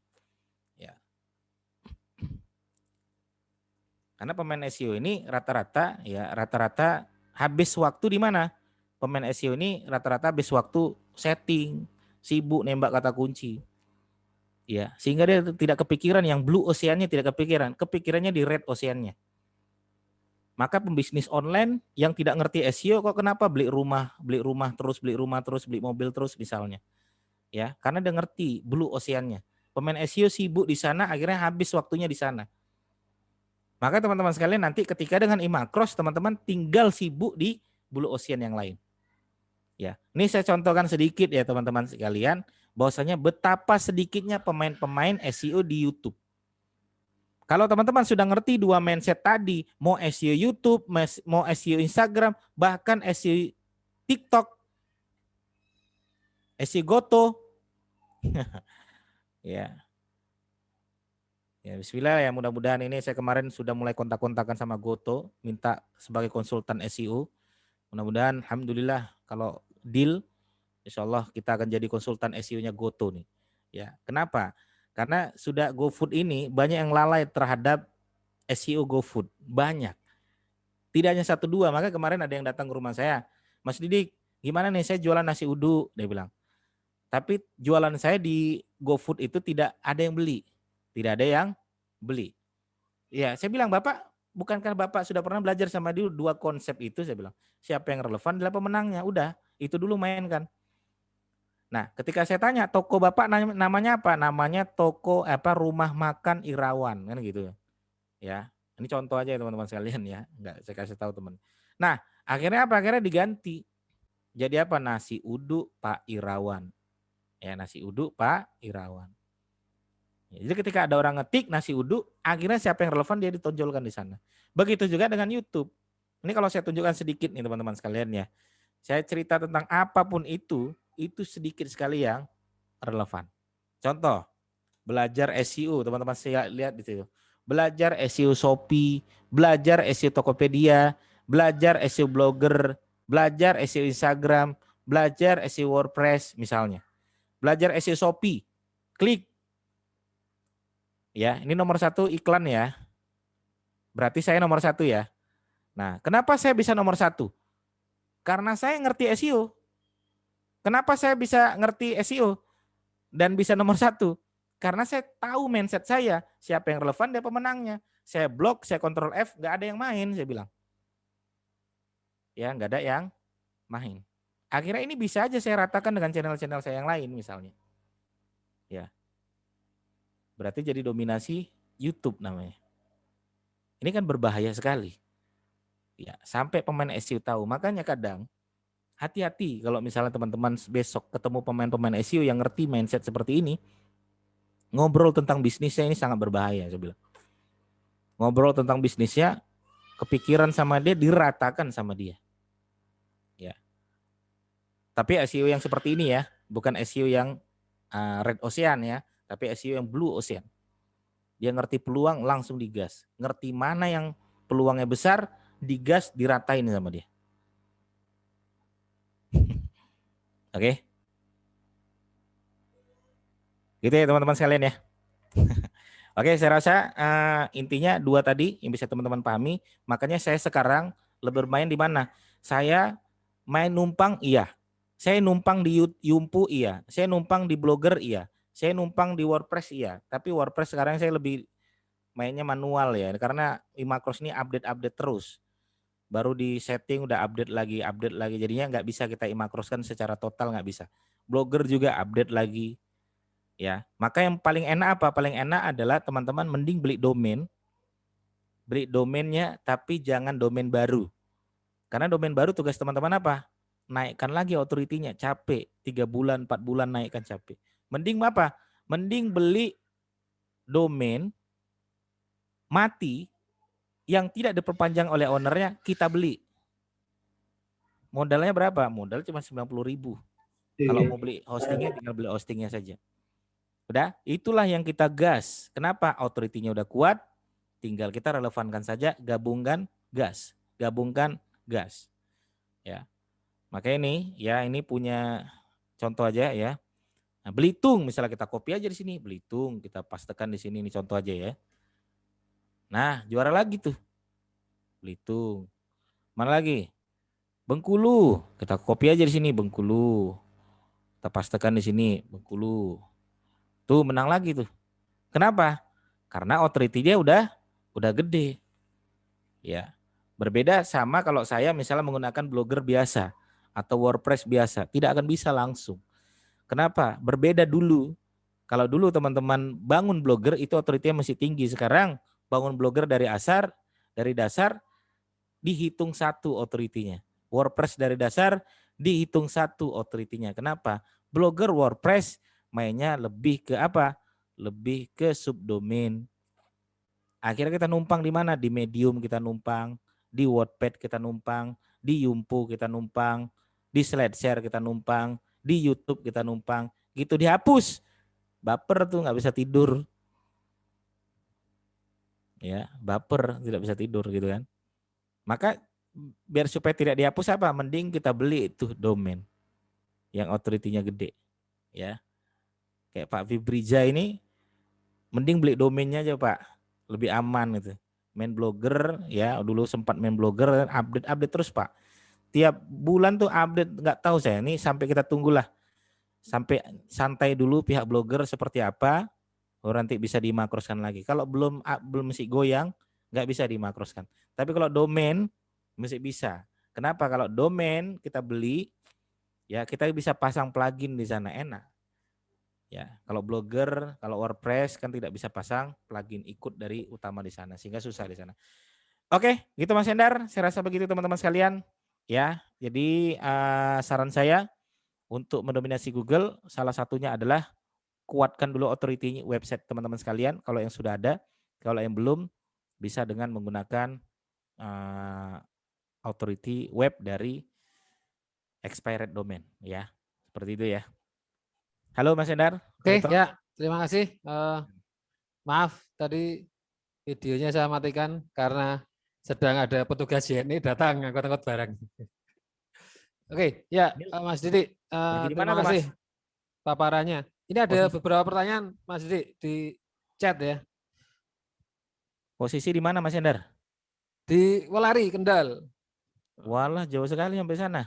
Karena pemain SEO ini rata-rata habis waktu di mana? Pemain SEO ini rata-rata habis waktu setting, sibuk nembak kata kunci. Ya, sehingga dia tidak kepikiran yang blue ocean-nya, tidak kepikiran, kepikirannya di red ocean-nya. Maka pembisnis online yang tidak ngerti SEO kok kenapa beli rumah terus, beli mobil terus misalnya. Ya, karena dia ngerti blue ocean-nya. Pemain SEO sibuk di sana, akhirnya habis waktunya di sana. Maka teman-teman sekalian nanti ketika dengan Imacross teman-teman tinggal sibuk di blue ocean yang lain. Ya, ini saya contohkan sedikit ya teman-teman sekalian, bahwasanya betapa sedikitnya pemain-pemain SEO di YouTube. Kalau teman-teman sudah ngerti dua mindset tadi, mau SEO YouTube, mau SEO Instagram, bahkan SEO TikTok, SEO Goto, ya. Ya, bismillah ya, mudah-mudahan ini saya kemarin sudah mulai kontak-kontakan sama Goto, minta sebagai konsultan SEO. Mudah-mudahan alhamdulillah kalau deal, insya Allah kita akan jadi konsultan SEO-nya Goto nih. Ya, kenapa? Karena sudah GoFood ini banyak yang lalai terhadap SEO GoFood, banyak. Tidak hanya satu dua, maka kemarin ada yang datang ke rumah saya, Mas Didik, gimana nih saya jualan nasi uduk, dia bilang. Tapi jualan saya di GoFood itu tidak ada yang beli. Tidak ada yang beli. Ya, saya bilang, Bapak, bukankah Bapak sudah pernah belajar sama dia dua konsep itu? Saya bilang, siapa yang relevan adalah pemenangnya. Udah, itu dulu mainkan. Nah, ketika saya tanya, toko Bapak namanya apa? Namanya toko Rumah Makan Irawan, kan gitu. Ya, ini contoh aja ya teman-teman sekalian ya. Enggak, saya kasih tahu teman. Nah, akhirnya apa? Akhirnya diganti. Jadi apa? Nasi uduk Pak Irawan. Ya, nasi uduk Pak Irawan. Jadi ketika ada orang ngetik nasi uduk, akhirnya siapa yang relevan dia ditonjolkan di sana. Begitu juga dengan YouTube. Ini kalau saya tunjukkan sedikit nih teman-teman sekalian ya. Saya cerita tentang apapun itu sedikit sekali yang relevan. Contoh, belajar SEO, teman-teman saya lihat di situ. Belajar SEO Shopee, belajar SEO Tokopedia, belajar SEO blogger, belajar SEO Instagram, belajar SEO WordPress misalnya. Belajar SEO Shopee, klik. Ya, ini nomor 1 iklan ya. Berarti saya nomor 1 ya. Nah, kenapa saya bisa nomor 1? Karena saya ngerti SEO. Kenapa saya bisa ngerti SEO dan bisa nomor 1? Karena saya tahu mindset saya, siapa yang relevan dia pemenangnya. Saya blok, saya kontrol F, nggak ada yang main, saya bilang. Ya, nggak ada yang main. Akhirnya ini bisa aja saya ratakan dengan channel-channel saya yang lain misalnya. Ya. Berarti jadi dominasi YouTube namanya. Ini kan berbahaya sekali. Ya, sampai pemain SEO tahu. Makanya kadang hati-hati kalau misalnya teman-teman besok ketemu pemain-pemain SEO yang ngerti mindset seperti ini, ngobrol tentang bisnisnya ini sangat berbahaya, saya bilang. Ngobrol tentang bisnisnya, kepikiran sama dia, diratakan sama dia. Ya. Tapi SEO yang seperti ini ya, bukan SEO yang red ocean ya, tapi SEO yang blue ocean. Dia ngerti peluang langsung digas. Ngerti mana yang peluangnya besar, digas, diratain sama dia. Oke. Gitu ya teman-teman sekalian ya. Oke, saya rasa intinya 2 tadi yang bisa teman-teman pahami. Makanya saya sekarang lebih bermain di mana? Saya main numpang iya. Saya numpang di Yumpu iya. Saya numpang di Blogger iya. Saya numpang di WordPress iya. Tapi WordPress sekarang saya lebih mainnya manual ya. Karena Imacross ini update-update terus. Baru di setting udah update lagi. Jadinya nggak bisa kita Imacrosskan secara total, nggak bisa. Blogger juga update lagi. Ya, maka yang paling enak apa? Paling enak adalah teman-teman mending beli domain. Beli domainnya tapi jangan domain baru. Karena domain baru tugas teman-teman apa? Naikkan lagi authority-nya, capek. 3 bulan, 4 bulan naikkan capek. Mending apa? Mending beli domain mati yang tidak diperpanjang oleh ownernya kita beli. Modalnya berapa? Modal cuma 90.000. Kalau mau beli hostingnya tinggal beli hostingnya saja. Udah, itulah yang kita gas. Kenapa? Authority-nya udah kuat, tinggal kita relevankan saja, gabungkan gas. Gabungkan gas. Ya. Makanya ini punya contoh aja ya. Nah, Belitung misalnya kita copy aja di sini, Belitung kita pastekan di sini, ini contoh aja ya. Nah, juara lagi tuh. Belitung. Mana lagi? Bengkulu. Kita copy aja di sini, Bengkulu. Kita pastekan di sini, Bengkulu. Tuh menang lagi tuh. Kenapa? Karena authority dia udah gede. Ya. Berbeda sama kalau saya misalnya menggunakan blogger biasa atau WordPress biasa, tidak akan bisa langsung. Kenapa? Berbeda dulu. Kalau dulu teman-teman bangun blogger itu authority-nya masih tinggi. Sekarang bangun blogger dari dasar dihitung satu authority-nya. WordPress dari dasar dihitung satu authority-nya. Kenapa? Blogger WordPress mainnya lebih ke apa? Lebih ke subdomain. Akhirnya kita numpang di mana? Di Medium kita numpang, di Wattpad kita numpang, di Yumpu kita numpang, di SlideShare kita numpang, di YouTube kita numpang. Gitu dihapus. Baper tuh nggak bisa tidur. Ya, baper tidak bisa tidur gitu kan. Maka biar supaya tidak dihapus apa? Mending kita beli itu domain yang authority-nya gede. Ya. Kayak Pak Fibrija ini mending beli domainnya aja Pak. Lebih aman gitu. Main blogger ya, dulu sempat main blogger, update terus Pak. Tiap bulan tuh update, nggak tahu saya ini sampai kita tunggulah sampai santai dulu pihak blogger seperti apa, baru nanti bisa dimakroskan lagi. Kalau belum masih goyang, nggak bisa dimakroskan. Tapi kalau domain masih bisa. Kenapa? Kalau domain kita beli, ya kita bisa pasang plugin di sana enak. Ya, kalau blogger, kalau WordPress kan tidak bisa pasang plugin ikut dari utama di sana, sehingga susah di sana. Oke, gitu Mas Hendar. Saya rasa begitu teman-teman sekalian. Ya, jadi saran saya untuk mendominasi Google, salah satunya adalah kuatkan dulu authority website teman-teman sekalian. Kalau yang sudah ada, kalau yang belum, bisa dengan menggunakan authority web dari expired domain. Ya, seperti itu ya. Halo Mas Hendar. Oke, ya, terima kasih. Maaf, tadi videonya saya matikan karena sedang ada petugas JNI datang ngangkut-ngangkut barang. Oke, ya Mas Didi, terima kasih paparannya. Ini ada beberapa pertanyaan Mas Didi di chat ya. Posisi di mana Mas Hendar? Di Welari, Kendal. Walah, jauh sekali sampai sana.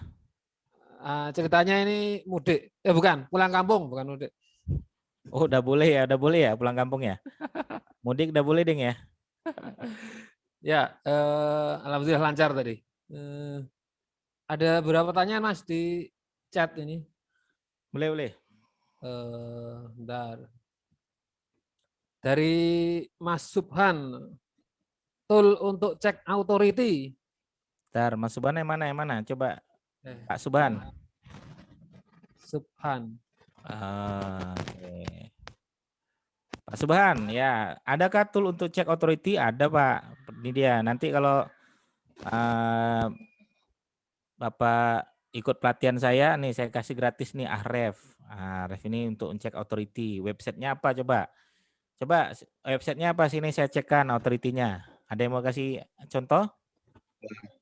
Ceritanya ini mudik. Bukan, pulang kampung, bukan mudik. Oh, udah boleh ya pulang kampung ya. Mudik udah boleh deng ya. Ya, alhamdulillah lancar tadi. Ada beberapa pertanyaan Mas di chat ini. Boleh. Bentar. Dari Mas Subhan, tool untuk cek authority. Bentar, Mas Subhan yang mana? Coba Pak Subhan. Subhan. Oke. Pak Subhan, ya, adakah tool untuk cek authority? Ada Pak. Ini dia. Nanti kalau Bapak ikut pelatihan saya, nih saya kasih gratis nih Ahref. Ahref ini untuk cek authority. Websitenya apa coba? Coba websitenya apa sini saya cekkan authority-nya. Ada yang mau kasih contoh?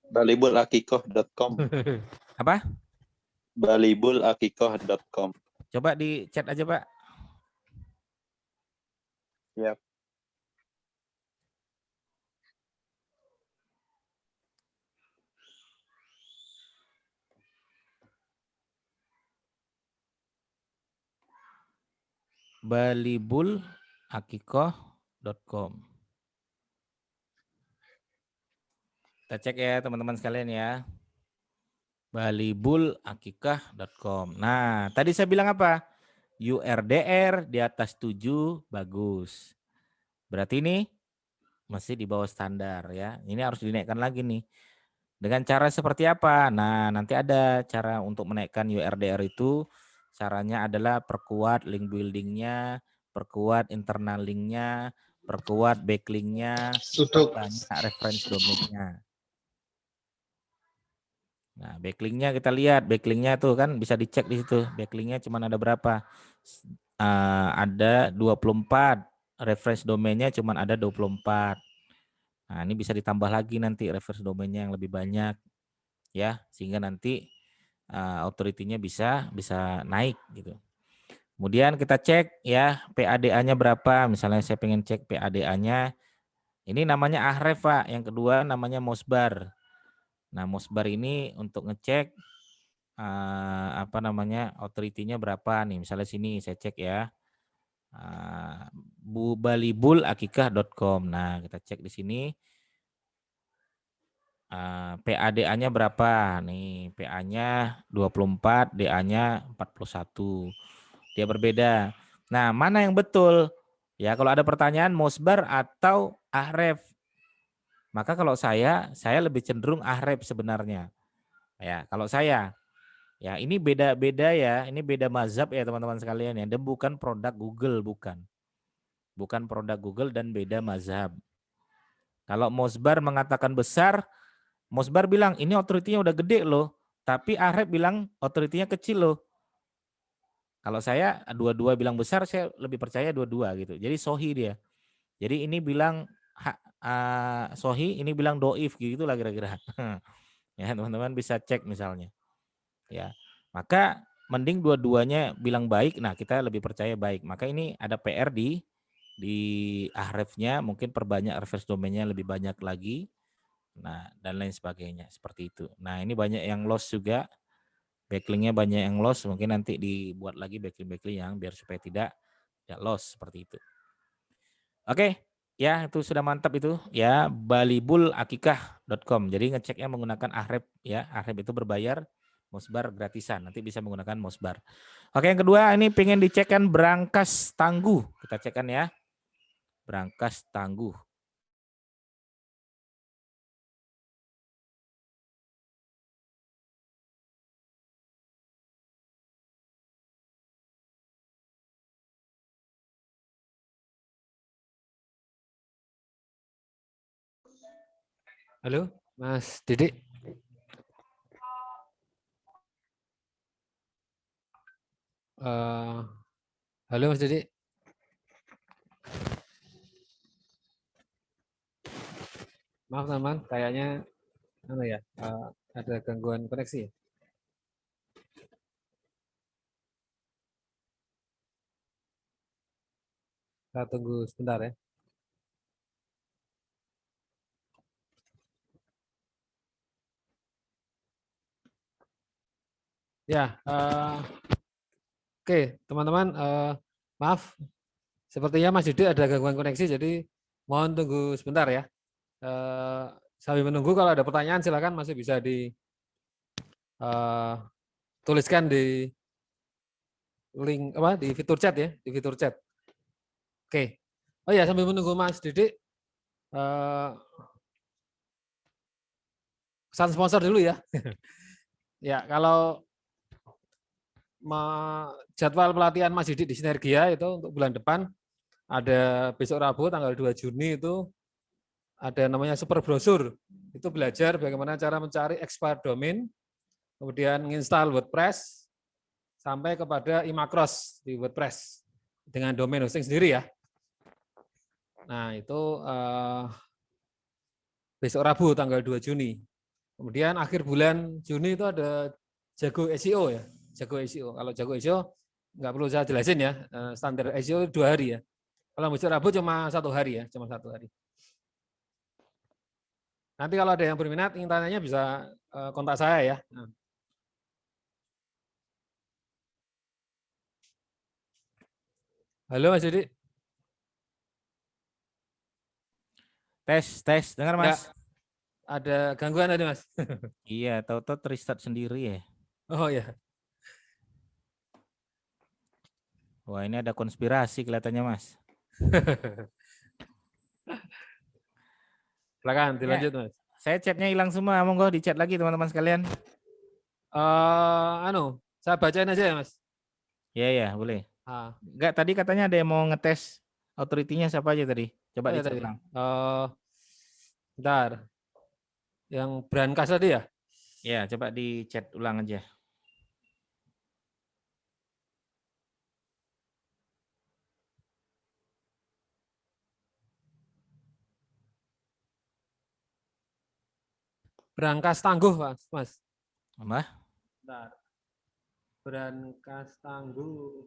balibulakikoh.com. Apa? balibulakikoh.com. Coba di chat aja Pak. Siap. balibulakikoh.com. Kita cek ya teman-teman sekalian ya. balibulakikah.com. Nah, tadi saya bilang apa? URDR di atas 7 bagus. Berarti ini masih di bawah standar ya. Ini harus dinaikkan lagi nih. Dengan cara seperti apa? Nah, nanti ada cara untuk menaikkan URDR itu. Caranya adalah perkuat link buildingnya, perkuat internal linknya, perkuat backlinknya, Duduk. banyak reference domainnya. Nah, backlinknya kita lihat, backlinknya tuh kan bisa dicek di situ. Backlinknya cuma ada berapa? Ada 24, reference domainnya cuma ada 24. Nah, ini bisa ditambah lagi nanti reference domainnya yang lebih banyak, ya, sehingga nanti authority-nya bisa naik gitu. Kemudian kita cek ya PADA-nya berapa. Misalnya saya pengen cek PADA-nya. Ini namanya Ahref, Pak. Yang kedua namanya Mosbar. Nah, Mosbar ini untuk ngecek authority-nya berapa nih. Misalnya sini saya cek ya. bubalibulakikah.com. Nah, kita cek di sini. PADA-nya berapa? Nih, PA-nya 24, DA-nya 41. Dia berbeda. Nah, mana yang betul? Ya, kalau ada pertanyaan Mosbar atau Ahref. Maka kalau saya lebih cenderung Ahref sebenarnya. Ya, kalau saya. Ya, ini beda-beda ya. Ini beda mazhab ya teman-teman sekalian ya. Dan bukan produk Google, bukan. Bukan produk Google dan beda mazhab. Kalau Mosbar mengatakan besar, Mosbar bilang ini authority-nya udah gede loh. Tapi Ahref bilang authority-nya kecil loh. Kalau saya dua-dua bilang besar, saya lebih percaya dua-dua gitu. Jadi sohi dia. Jadi ini bilang sohi, ini bilang doif gitu lah kira-kira. Ya teman-teman bisa cek misalnya. Ya, maka mending dua-duanya bilang baik. Nah kita lebih percaya baik. Maka ini ada PR di Ahrefnya, mungkin perbanyak reference domainnya lebih banyak lagi. Nah dan lain sebagainya seperti itu. Nah ini banyak yang loss juga. Backlinknya banyak yang loss, mungkin nanti dibuat lagi backlink yang biar supaya tidak loss seperti itu. Oke, ya itu sudah mantap itu ya, balibulakikah.com. Jadi ngeceknya menggunakan Ahref ya, Ahref itu berbayar, Mosbar gratisan. Nanti bisa menggunakan Mosbar. Oke, yang kedua ini pengen dicekkan Brankas Tangguh. Kita cekkan ya. Brankas Tangguh. Halo, Mas Didik. Halo, Mas Didik. Maaf teman, kayaknya ada gangguan koneksi. Kita tunggu sebentar ya. Ya, oke teman-teman, maaf, sepertinya Mas Didik ada gangguan koneksi, jadi mohon tunggu sebentar ya. Sambil menunggu, kalau ada pertanyaan silakan masih bisa dituliskan di link di fitur chat ya, di fitur chat. Oke. Oh ya, sambil menunggu Mas Didik, pesan sponsor dulu ya. Ya, kalau jadwal pelatihan Mas Didik di Sinergia itu untuk bulan depan ada besok Rabu tanggal 2 Juni itu ada namanya super brosur. Itu belajar bagaimana cara mencari expired domain, kemudian menginstal WordPress sampai kepada iMacross di WordPress dengan domain hosting sendiri ya. Nah, itu besok Rabu tanggal 2 Juni. Kemudian akhir bulan Juni itu ada Jago SEO ya. Jago SEO. Kalau Jago SEO nggak perlu saya jelasin ya. Standar SEO 2 hari ya. Kalau besok Rabu cuma 1 hari ya, cuma 1 hari. Nanti kalau ada yang berminat ingin tanya bisa kontak saya ya. Nah. Halo Mas Didik. Tes, dengar Mas? Ya, ada gangguan tadi Mas. Iya, tahu-tahu restart sendiri ya. Oh ya. Wah ini ada konspirasi kelihatannya Mas. Silakan dilanjut Mas. Saya chatnya hilang semua, monggo di chat lagi teman-teman sekalian. Saya bacain aja ya Mas. Iya boleh. Enggak, tadi katanya ada yang mau ngetes authority-nya siapa aja tadi? Coba ya dicek tadi. ulang. Bentar. Yang Brankas tadi ya? Ya, coba di chat ulang aja. Brankas tangguh, Mas. Apa? Bentar. Brankas tangguh.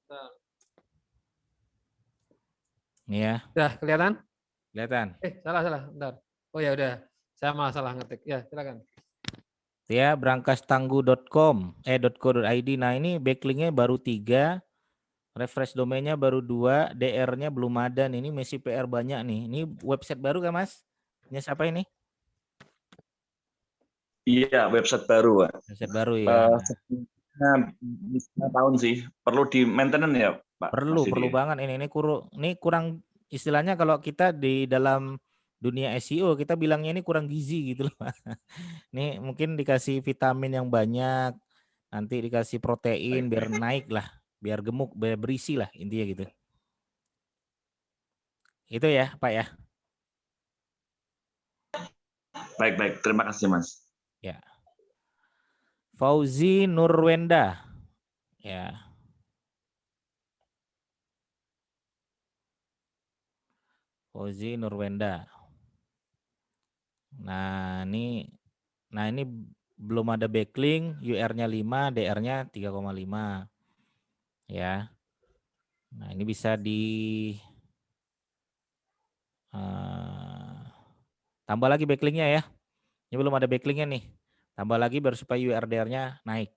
Bentar. Ini ya, Udah kelihatan? kelihatan. Salah. Bentar. Oh ya udah. Saya malah salah ngetik. Ya, silakan. Ya, brankastangguh.com, .co.id. Nah, ini backlinknya baru 3, refresh domainnya baru 2, DR-nya belum ada nih. Ini masih PR banyak nih. Ini website baru kan, Mas? Ini siapa ini? Iya, website baru, Pak. Website baru ya. Nah, tahun sih. Perlu di maintenance ya, Pak? Perlu Mas Didi? banget ini kurang istilahnya kalau kita di dalam dunia SEO kita bilangnya ini kurang gizi gitu loh. Nih mungkin dikasih vitamin yang banyak, nanti dikasih protein biar naik lah, biar gemuk, biar berisi lah intinya gitu. Itu ya, Pak ya. Baik. Terima kasih, Mas. Ya. Fauzi Nurwenda. Ya. Fauzi Nurwenda. Nah, ini belum ada backlink, UR-nya 5, DR-nya 3,5. Ya. Nah, ini bisa tambah lagi backlinknya ya. Ini belum ada backlinknya nih. Tambah lagi biar supaya URDR-nya naik.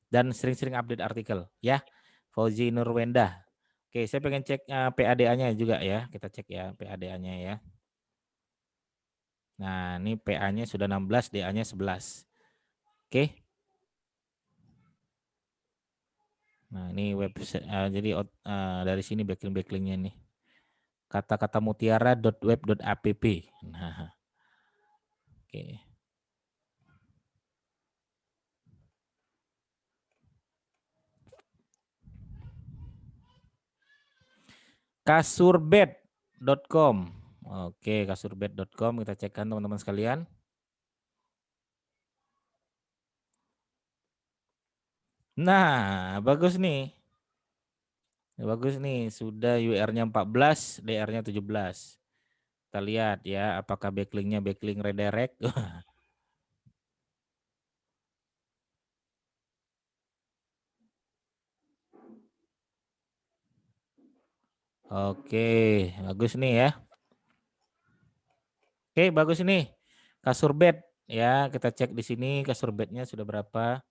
Dan sering-sering update artikel ya. Fauzi Nurwenda. Oke, saya pengen cek PADA-nya juga ya. Kita cek ya PADA-nya ya. Nah, ini PA-nya sudah 16, DA-nya 11. Oke. Nah, ini website jadi dari sini backlink-backlinknya nih. Kata-kata mutiara.web.app. Nah. Oke. Kasurbed.com. Oke, kasurbed.com kita cekkan teman-teman sekalian. Nah, bagus nih. Bagus nih, sudah UR-nya 14, DR-nya 17. Kita lihat ya, apakah backlink-nya backlink redirect. Oke, bagus nih ya. Oke, bagus nih. Kasurbed ya, kita cek di sini kasurbednya sudah berapa.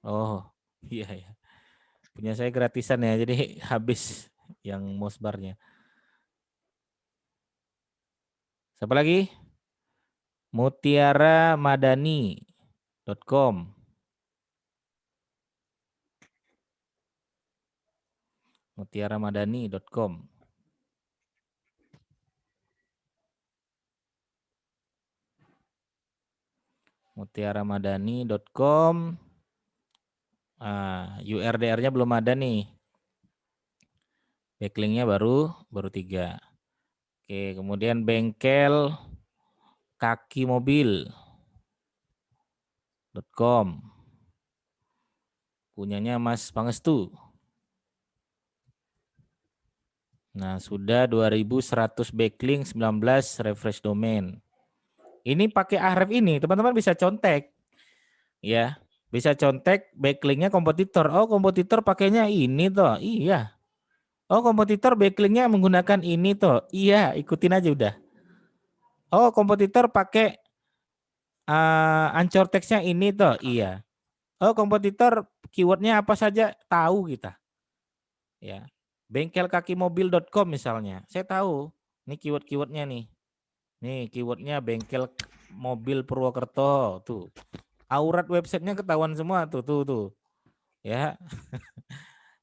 Oh, iya ya. Punya saya gratisan ya, jadi habis yang Mosbarnya. Siapa lagi? mutiaramadani.com. mutiaramadani.com. mutiaramadani.com. URDR-nya belum ada nih. Backlinknya baru 3. Oke, kemudian bengkel kaki mobil.com. Punyanya Mas Pangestu. Nah, sudah 2100 backlink, 19 refresh domain. Ini pakai Ahref ini, teman-teman bisa contek. Ya, bisa contek backlinknya kompetitor. Oh, kompetitor pakainya ini toh. Iya. Oh, kompetitor backlinknya menggunakan ini toh. Iya, ikutin aja udah. Oh, kompetitor pakai anchor text-nya ini toh. Iya. Oh, kompetitor keywordnya apa saja tahu kita. Ya. Bengkelkakimobil.com misalnya. Saya tahu. Ini keyword-keywordnya nih. Nih keywordnya bengkel mobil Purwokerto tuh. Aurat websitenya ketahuan semua tuh. Ya.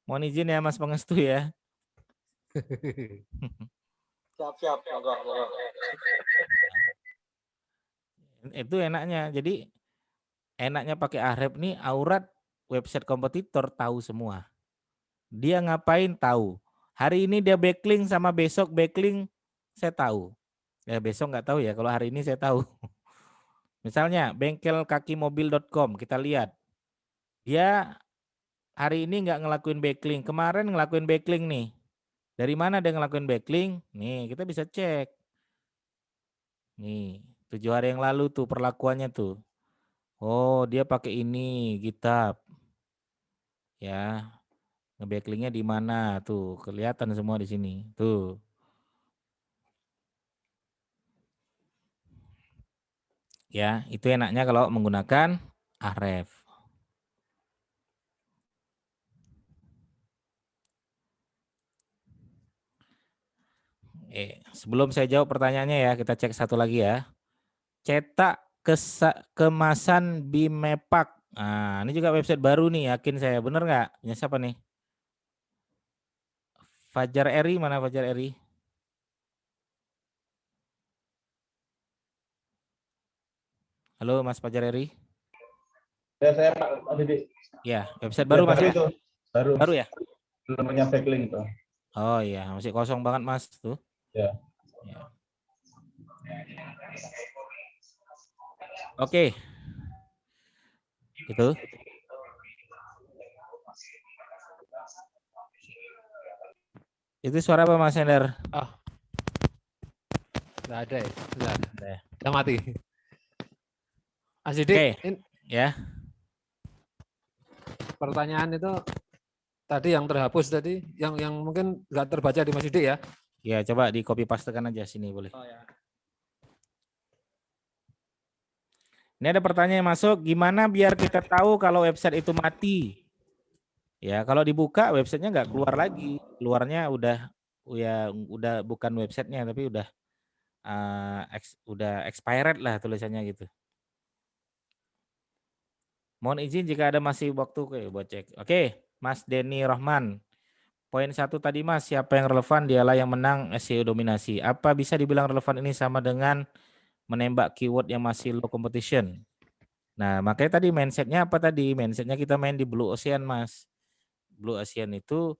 Mohon izin ya Mas Pangestu ya. Siap. Itu enaknya. Jadi enaknya pakai Ahref nih aurat website kompetitor tahu semua. Dia ngapain tahu. Hari ini dia backlink sama besok backlink saya tahu. Ya besok nggak tahu ya, kalau hari ini saya tahu. Misalnya bengkelkakimobil.com, kita lihat. Dia hari ini nggak ngelakuin backlink, kemarin ngelakuin backlink nih. Dari mana dia ngelakuin backlink? Nih, kita bisa cek. Nih, 7 hari yang lalu tuh perlakuannya tuh. Oh, dia pakai ini, GitHub. Ya, nge-backlinknya di mana tuh? Kelihatan semua di sini. Tuh. Ya, itu enaknya kalau menggunakan Ahref. Sebelum saya jawab pertanyaannya ya, kita cek satu lagi ya. Cetak kemasan Bimepak. Nah, ini juga website baru nih, yakin saya. Bener nggak? Punya siapa nih? Fajar Eri, mana Fajar Eri? Halo Mas Fajar Eri. Ya, saya Pak Didik. Ya, website baru Mas ya? Itu baru. Baru ya? Namanya backlink tuh. Oh iya, masih kosong banget Mas tuh. Ya. Ya. Oke. Itu. Itu suara apa Mas Ender? Nggak ada ya? Nggak ada. Ya. Udah mati. Mas Didik, Oke. ini Ya. pertanyaan itu tadi yang terhapus tadi, yang mungkin nggak terbaca di Mas Didik ya? Ya, coba di copy pastekan aja sini boleh. Oh, ya. Ini ada pertanyaan yang masuk, gimana biar kita tahu kalau website itu mati? Ya, kalau dibuka websitenya nggak keluar lagi, keluarnya udah bukan websitenya tapi udah expired lah tulisannya gitu. Mohon izin jika ada masih waktu buat cek. Oke, Mas Denny Rohman. Poin 1 tadi Mas, siapa yang relevan dialah yang menang SEO dominasi. Apa bisa dibilang relevan ini sama dengan menembak keyword yang masih low competition? Nah, makanya tadi mindsetnya apa tadi? Mindsetnya kita main di Blue Ocean Mas. Blue Ocean itu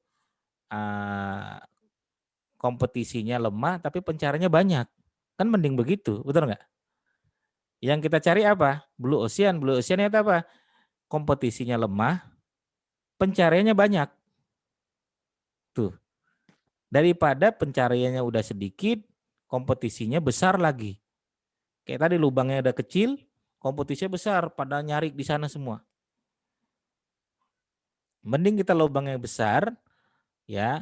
kompetisinya lemah tapi pencariannya banyak. Kan mending begitu, betul nggak? Yang kita cari apa? Blue Ocean. Blue Ocean itu apa? Kompetisinya lemah, pencariannya banyak. Tuh. Daripada pencariannya udah sedikit, kompetisinya besar lagi. Kayak tadi lubangnya udah kecil, kompetisinya besar, pada nyari di sana semua. Mending kita lubangnya besar, ya,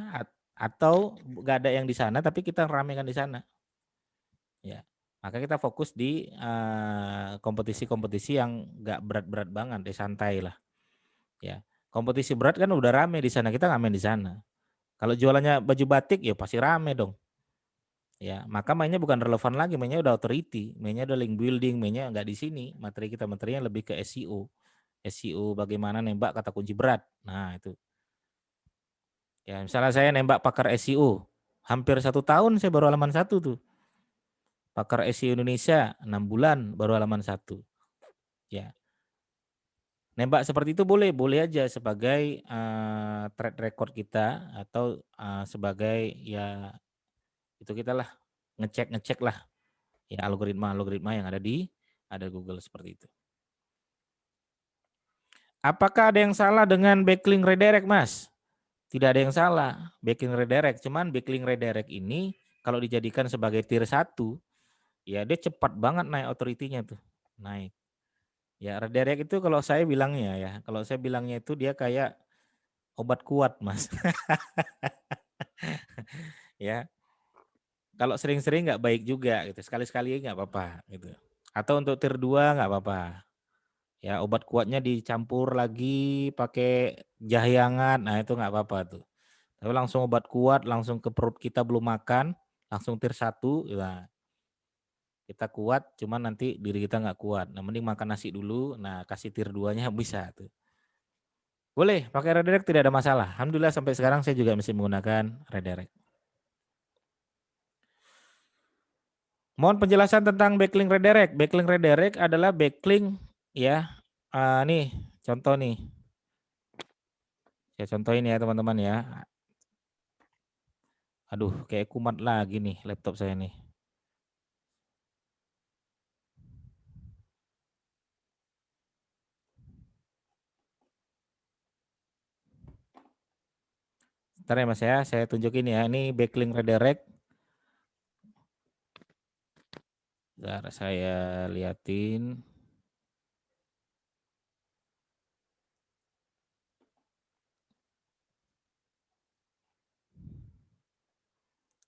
atau nggak ada yang di sana, tapi kita ramekan di sana. Ya, maka kita fokus di kompetisi-kompetisi yang nggak berat-berat banget, deh, santai lah. Ya, kompetisi berat kan udah rame di sana, kita nggak main di sana. Kalau jualannya baju batik ya pasti rame dong. Ya, maka mainnya bukan relevan lagi, mainnya udah authority, mainnya udah link building, mainnya nggak di sini. Materi kita materinya lebih ke SEO. SEO bagaimana nembak kata kunci berat. Nah, itu. Ya, misalnya saya nembak pakar SEO, hampir 1 tahun saya baru halaman 1 tuh. Pakar SEO Indonesia 6 bulan baru halaman 1. Ya. Nembak seperti itu boleh aja sebagai track record kita atau sebagai ya itu kita lah ngecek lah ya algoritma yang ada Google seperti itu. Apakah ada yang salah dengan backlink redirect, Mas? Tidak ada yang salah backlink redirect, cuman backlink redirect ini kalau dijadikan sebagai tier 1 ya dia cepat banget naik authority-nya tuh. Naik. Ya, redirect itu kalau saya bilangnya itu dia kayak obat kuat, Mas. Ya. Kalau sering-sering nggak baik juga gitu. Sekali-sekali nggak apa-apa gitu. Atau untuk tier 2 nggak apa-apa. Ya, obat kuatnya dicampur lagi pakai jahe hangat. Nah, itu nggak apa-apa tuh. Tapi langsung obat kuat langsung ke perut kita belum makan, langsung tier 1 ya. Kita kuat, cuman nanti diri kita nggak kuat. Nah, mending makan nasi dulu, nah kasih tier 2-nya bisa tuh. Boleh, pakai redirect tidak ada masalah. Alhamdulillah sampai sekarang saya juga masih menggunakan redirect. Mohon penjelasan tentang backlink redirect. Backlink redirect adalah backlink ya. Nih, contoh nih. Saya contohin ya teman-teman ya. Aduh, kayak kumat lagi nih laptop saya nih. Ntar ya Mas ya, saya tunjukin ya. Ini backlink redirect. Bentar, saya liatin.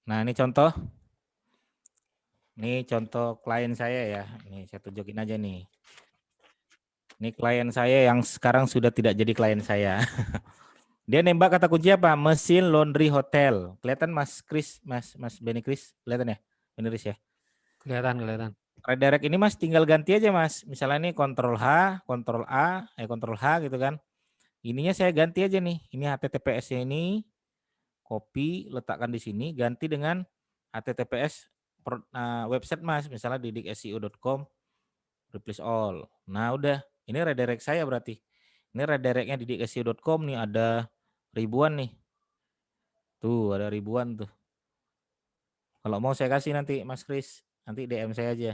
Nah, ini contoh. Ini contoh klien saya ya. Ini saya tunjukin aja nih. Ini klien saya yang sekarang sudah tidak jadi klien saya. Dia nembak kata kunci apa? Mesin laundry hotel. Kelihatan Mas Kris, Mas Benny Kris? Kelihatan ya? Benny Kris ya? Kelihatan. Redirect ini Mas tinggal ganti aja Mas. Misalnya ini Ctrl H, Ctrl A, Ctrl H gitu kan. Ininya saya ganti aja nih. Ini HTTPS-nya ini copy, letakkan di sini, ganti dengan HTTPS website Mas, misalnya didikseo.com, replace all. Nah, udah. Ini redirect saya berarti. Ini redirectnya didikseo.com nih ada ribuan nih. Tuh, ada ribuan tuh. Kalau mau saya kasih nanti Mas Kris, nanti DM saya aja.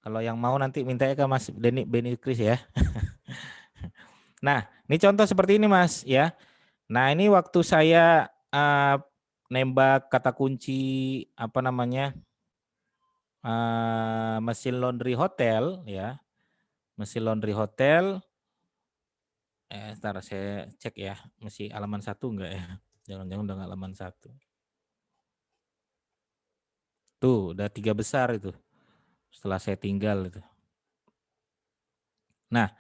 Kalau yang mau nanti minta ke Mas Benny Kris ya. Nah, ini contoh seperti ini Mas ya. Nah, ini waktu saya nembak kata kunci apa namanya? Mesin laundry hotel ya. Mesin laundry hotel. Ntar saya cek ya, masih halaman 1 enggak ya? Jangan-jangan udah enggak halaman 1. Tuh, udah 3 besar itu. Setelah saya tinggal itu. Nah,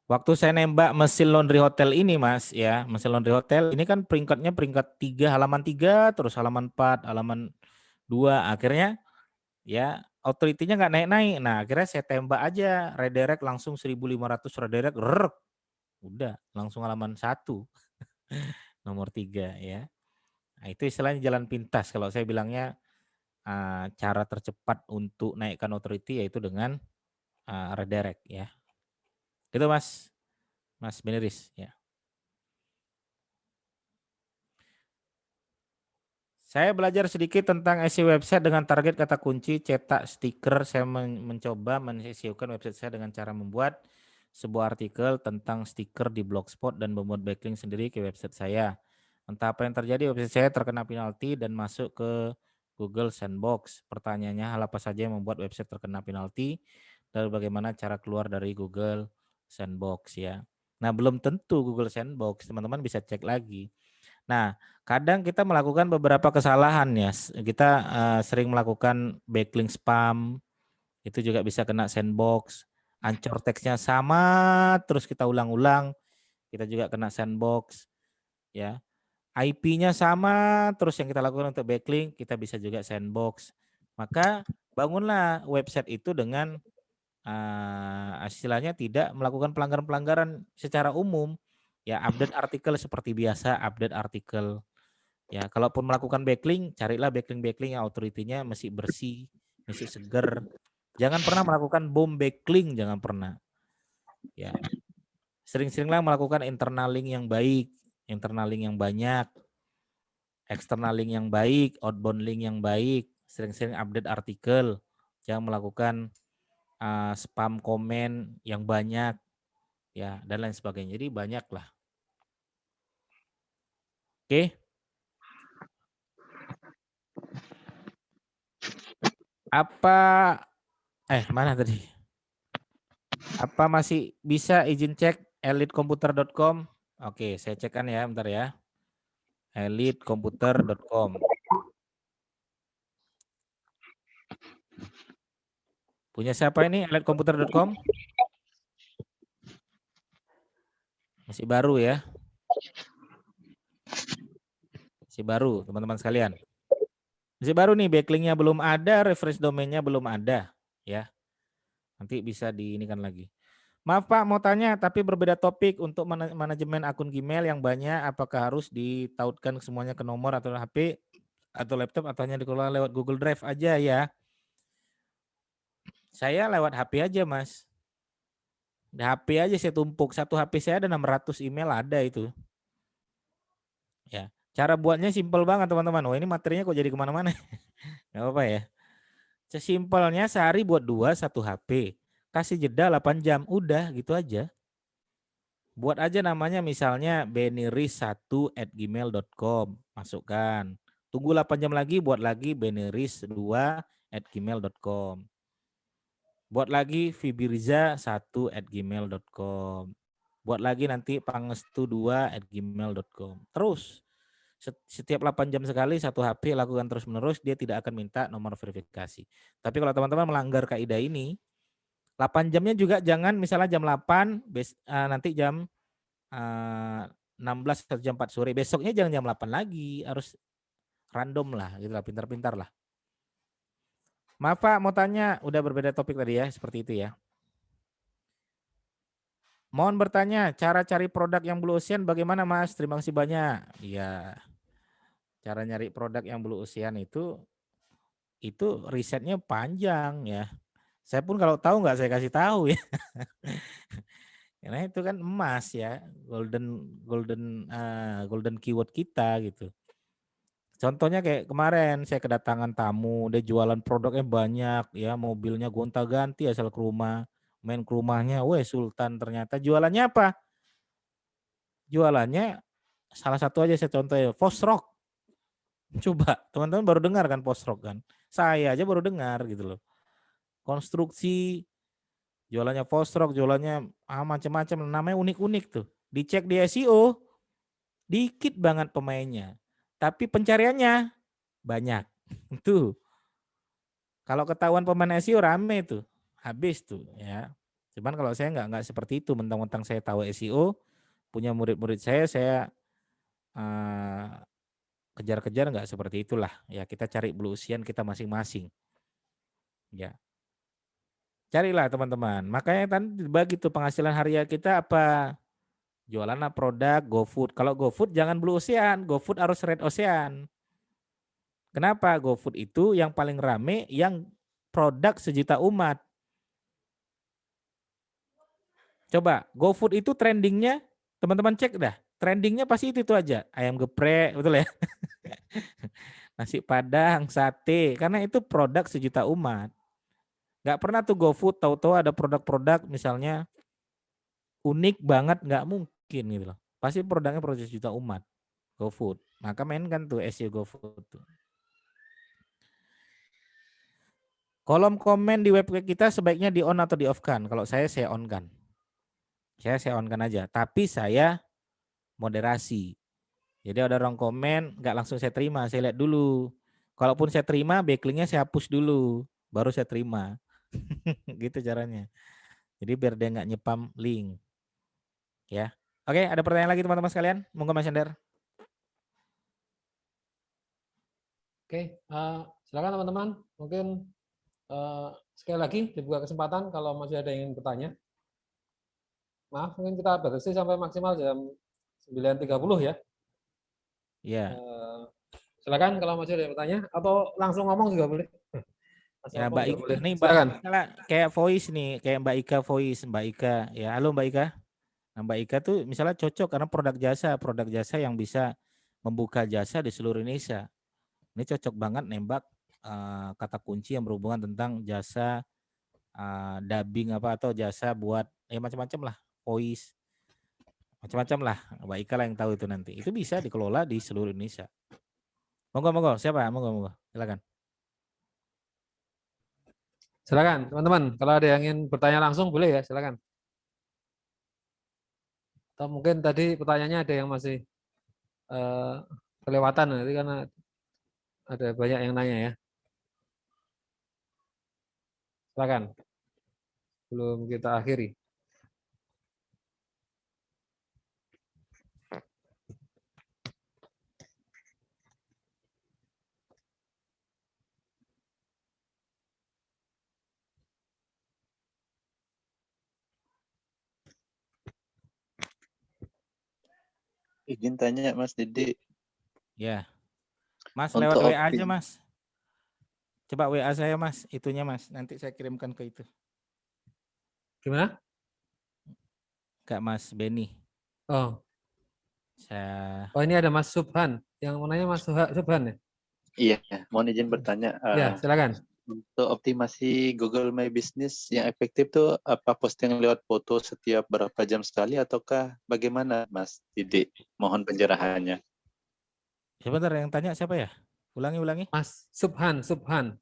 waktu saya nembak mesin laundry hotel ini Mas ya, mesin laundry hotel ini kan peringkatnya peringkat 3, halaman 3, terus halaman 4, halaman 2, akhirnya ya authority-nya nggak naik-naik. Nah, akhirnya saya tembak aja redirect langsung 1.500 redirect, udah langsung halaman 1. Nomor 3 ya. Nah, itu istilahnya jalan pintas kalau saya bilangnya cara tercepat untuk naikkan authority yaitu dengan redirect ya. Itu Mas Beniris ya. Saya belajar sedikit tentang SEO website dengan target kata kunci cetak stiker. Saya mencoba men-SEO-kan website saya dengan cara membuat sebuah artikel tentang stiker di Blogspot dan membuat backlink sendiri ke website saya. Entah apa yang terjadi, website saya terkena penalti dan masuk ke Google Sandbox. Pertanyaannya, hal apa saja yang membuat website terkena penalti dan bagaimana cara keluar dari Google Sandbox ya. Nah, belum tentu Google Sandbox, teman-teman bisa cek lagi. Nah, kadang kita melakukan beberapa kesalahan ya. Kita sering melakukan backlink spam, itu juga bisa kena sandbox. Ancor teksnya sama, terus kita ulang-ulang, kita juga kena sandbox. Ya, IP-nya sama, terus yang kita lakukan untuk backlink, kita bisa juga sandbox. Maka bangunlah website itu dengan istilahnya tidak melakukan pelanggaran-pelanggaran secara umum. Ya, update artikel seperti biasa, update artikel. Ya, kalaupun melakukan backlink, carilah backlink yang authority-nya masih bersih, masih seger. Jangan pernah melakukan bom backlink, jangan pernah. Ya, sering-seringlah melakukan internal link yang baik, internal link yang banyak, external link yang baik, outbound link yang baik, sering-sering update artikel, jangan melakukan spam komen yang banyak, ya dan lain sebagainya. Jadi banyak lah. Oke. Apa mana tadi? Apa masih bisa izin cek elitekomputer.com? Oke, saya cekkan ya bentar ya. elitekomputer.com. Punya siapa ini elitekomputer.com? Masih baru ya. Masih baru teman-teman sekalian. Masih baru nih, backlinknya belum ada, reference domainnya belum ada ya. Nanti bisa diinikan lagi. Maaf Pak, mau tanya tapi berbeda topik. Untuk manajemen akun Gmail yang banyak, apakah harus ditautkan semuanya ke nomor atau HP atau laptop atau hanya dikelola lewat Google Drive aja ya? Saya lewat HP aja Mas. Di HP aja saya tumpuk. Satu HP saya ada 600 email ada itu. ya. Cara buatnya simpel banget teman-teman. Wah ini materinya kok jadi kemana-mana. Nggak apa-apa ya. Sesimpelnya sehari buat 2 1 HP. Kasih jeda 8 jam. Udah gitu aja. Buat aja namanya misalnya beniris1@gmail.com. Masukkan. Tunggu 8 jam lagi buat lagi beniris2@gmail.com. Buat lagi fibiriza1@gmail.com. Buat lagi nanti pangestu2@gmail.com. Terus setiap 8 jam sekali satu HP lakukan terus menerus, dia tidak akan minta nomor verifikasi. Tapi kalau teman-teman melanggar kaidah ini, 8 jamnya juga jangan misalnya jam 8 nanti jam 16 atau jam 4 sore. Besoknya jangan jam 8 lagi, harus random lah gitu lah, pintar-pintar lah. Maaf Pak, mau tanya, udah berbeda topik tadi ya, seperti itu ya. Mohon bertanya, cara cari produk yang Blue Ocean bagaimana Mas? Terima kasih banyak. Iya, cara nyari produk yang Blue Ocean itu risetnya panjang ya. Saya pun kalau tahu nggak saya kasih tahu ya. Karena itu kan emas ya, golden keyword kita gitu. Contohnya kayak kemarin saya kedatangan tamu, dia jualan produknya banyak ya, mobilnya gonta-ganti asal ke rumah. Main ke rumahnya, weh Sultan ternyata jualannya apa? Jualannya salah satu aja saya contohnya, Fosrock. Coba teman-teman baru dengar kan Fosrock kan? Saya aja baru dengar gitu loh. Konstruksi, jualannya Fosrock, jualannya macam-macam, namanya unik-unik tuh. Dicek di SEO, dikit banget pemainnya. Tapi pencariannya banyak. Tuh. Kalau ketahuan pemain SEO rame tuh. Habis tuh ya. Cuman kalau saya nggak seperti itu, mentang-mentang saya tahu SEO, punya murid-murid saya kejar-kejar nggak seperti itulah. Ya kita cari Blue Ocean kita masing-masing. Ya. Carilah teman-teman. Makanya tadi bagi tuh penghasilan harian kita apa? Jualan produk GoFood. Kalau GoFood jangan Blue Ocean, GoFood harus Red Ocean. Kenapa? GoFood itu yang paling rame yang produk sejuta umat. Coba GoFood itu trendingnya, teman-teman cek dah. Trendingnya pasti itu aja. Ayam geprek, betul ya? Nasi Padang, sate. Karena itu produk sejuta umat. Gak pernah tuh GoFood tahu-tahu ada produk-produk misalnya unik banget, nggak mungkin gitu loh. Pasti produknya produk sejuta umat. GoFood. Maka mainkan tuh SEO GoFood tuh. Kolom komen di web kita sebaiknya di on atau di off kan? Kalau saya on kan. Saya on kan aja. Tapi saya moderasi. Jadi ada orang komen nggak langsung saya terima, saya lihat dulu. Kalaupun saya terima, backlinknya saya hapus dulu, baru saya terima. Gitu caranya. Jadi biar dia nggak nyepam link. Ya. Oke, ada pertanyaan lagi teman-teman sekalian? Monggo Mas Ender. Oke, silakan teman-teman. Mungkin sekali lagi dibuka kesempatan kalau masih ada yang ingin bertanya. Maaf, mungkin kita batasi sampai maksimal jam 9.30 ya. Iya. Silakan kalau masih ada yang bertanya atau langsung ngomong juga boleh. Ya Mbak Ika, boleh. nih Silakan. kayak voice nih, kayak Mbak Ika voice, Mbak Ika. Ya, halo Mbak Ika. Nah, Mbak Ika tuh misalnya cocok karena produk jasa yang bisa membuka jasa di seluruh Indonesia. Ini cocok banget nembak kata kunci yang berhubungan tentang jasa dubbing apa atau jasa buat macam-macam lah, voice, macam-macam lah. Mbak Ika lah yang tahu itu nanti. Itu bisa dikelola di seluruh Indonesia. Monggo, siapa? Monggo, silakan. Silakan teman-teman, kalau ada yang ingin bertanya langsung boleh ya, silakan. Atau mungkin tadi pertanyaannya ada yang masih kelewatan nanti karena ada banyak yang nanya ya. Silakan. Belum kita akhiri. Izin tanya Mas Dede. Ya. Mas Untuk lewat WA opini. aja Mas. Coba WA saya Mas, itunya Mas. Nanti saya kirimkan ke itu. Gimana? Kak Mas Beni. Oh. Saya Oh ini ada Mas Subhan. Yang mau nanya Mas Subhan ya? Iya, mohon izin bertanya. Ya, silakan. Untuk optimasi Google My Business yang efektif tuh apa posting lewat foto setiap berapa jam sekali ataukah bagaimana, Mas Didik? Mohon pencerahannya. sebentar, yang tanya siapa ya? Ulangi. Mas Subhan.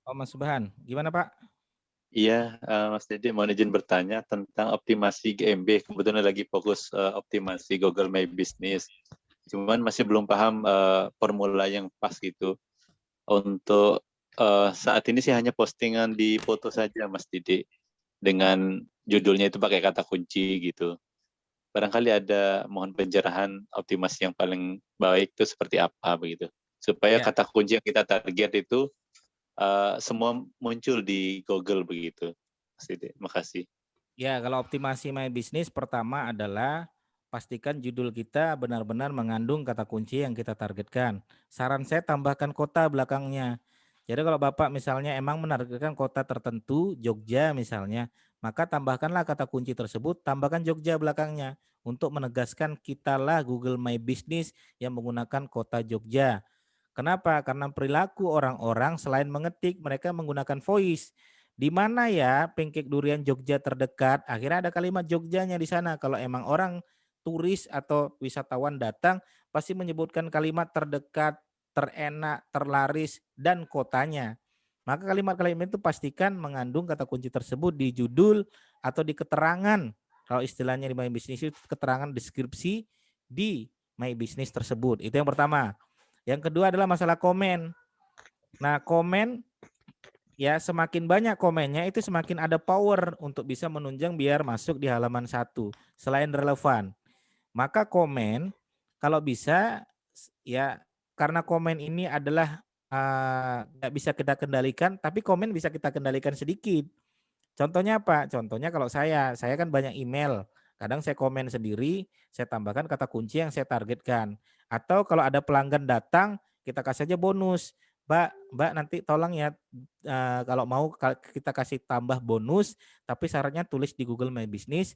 Oh, Mas Subhan. Gimana, Pak? Iya, Mas Didik mohon izin bertanya tentang optimasi GMB. Kebetulan lagi fokus optimasi Google My Business. Cuman masih belum paham formula yang pas gitu. Untuk saat ini sih hanya postingan di foto saja, Mas Didik. Dengan judulnya itu pakai kata kunci gitu. Barangkali ada mohon pencerahan optimasi yang paling baik itu seperti apa begitu. Supaya Ya. kata kunci yang kita target itu semua muncul di Google begitu. Mas Didik, makasih. Ya, kalau optimasi My Business pertama adalah pastikan judul kita benar-benar mengandung kata kunci yang kita targetkan. Saran saya tambahkan kota belakangnya. Jadi kalau Bapak misalnya emang menargetkan kota tertentu, Jogja misalnya, maka tambahkanlah kata kunci tersebut, tambahkan Jogja belakangnya untuk menegaskan kitalah Google My Business yang menggunakan kota Jogja. Kenapa? Karena perilaku orang-orang selain mengetik, mereka menggunakan voice. Di mana ya pancake durian Jogja terdekat? Akhirnya ada kalimat Jogjanya di sana. Kalau emang orang turis atau wisatawan datang, pasti menyebutkan kalimat terdekat, terenak, terlaris, dan kotanya. Maka kalimat-kalimat itu pastikan mengandung kata kunci tersebut di judul atau di keterangan. Kalau istilahnya di My Business itu keterangan deskripsi di My Business tersebut. Itu yang pertama. Yang kedua adalah masalah komen. Nah, komen ya semakin banyak komennya itu semakin ada power untuk bisa menunjang biar masuk di halaman 1 selain relevan. Maka komen kalau bisa ya karena komen ini adalah nggak bisa kita kendalikan, tapi komen bisa kita kendalikan sedikit. Contohnya apa? Contohnya kalau saya kan banyak email. Kadang saya komen sendiri, saya tambahkan kata kunci yang saya targetkan. Atau kalau ada pelanggan datang, kita kasih aja bonus. Mbak nanti tolong ya kalau mau kita kasih tambah bonus, tapi syaratnya tulis di Google My Business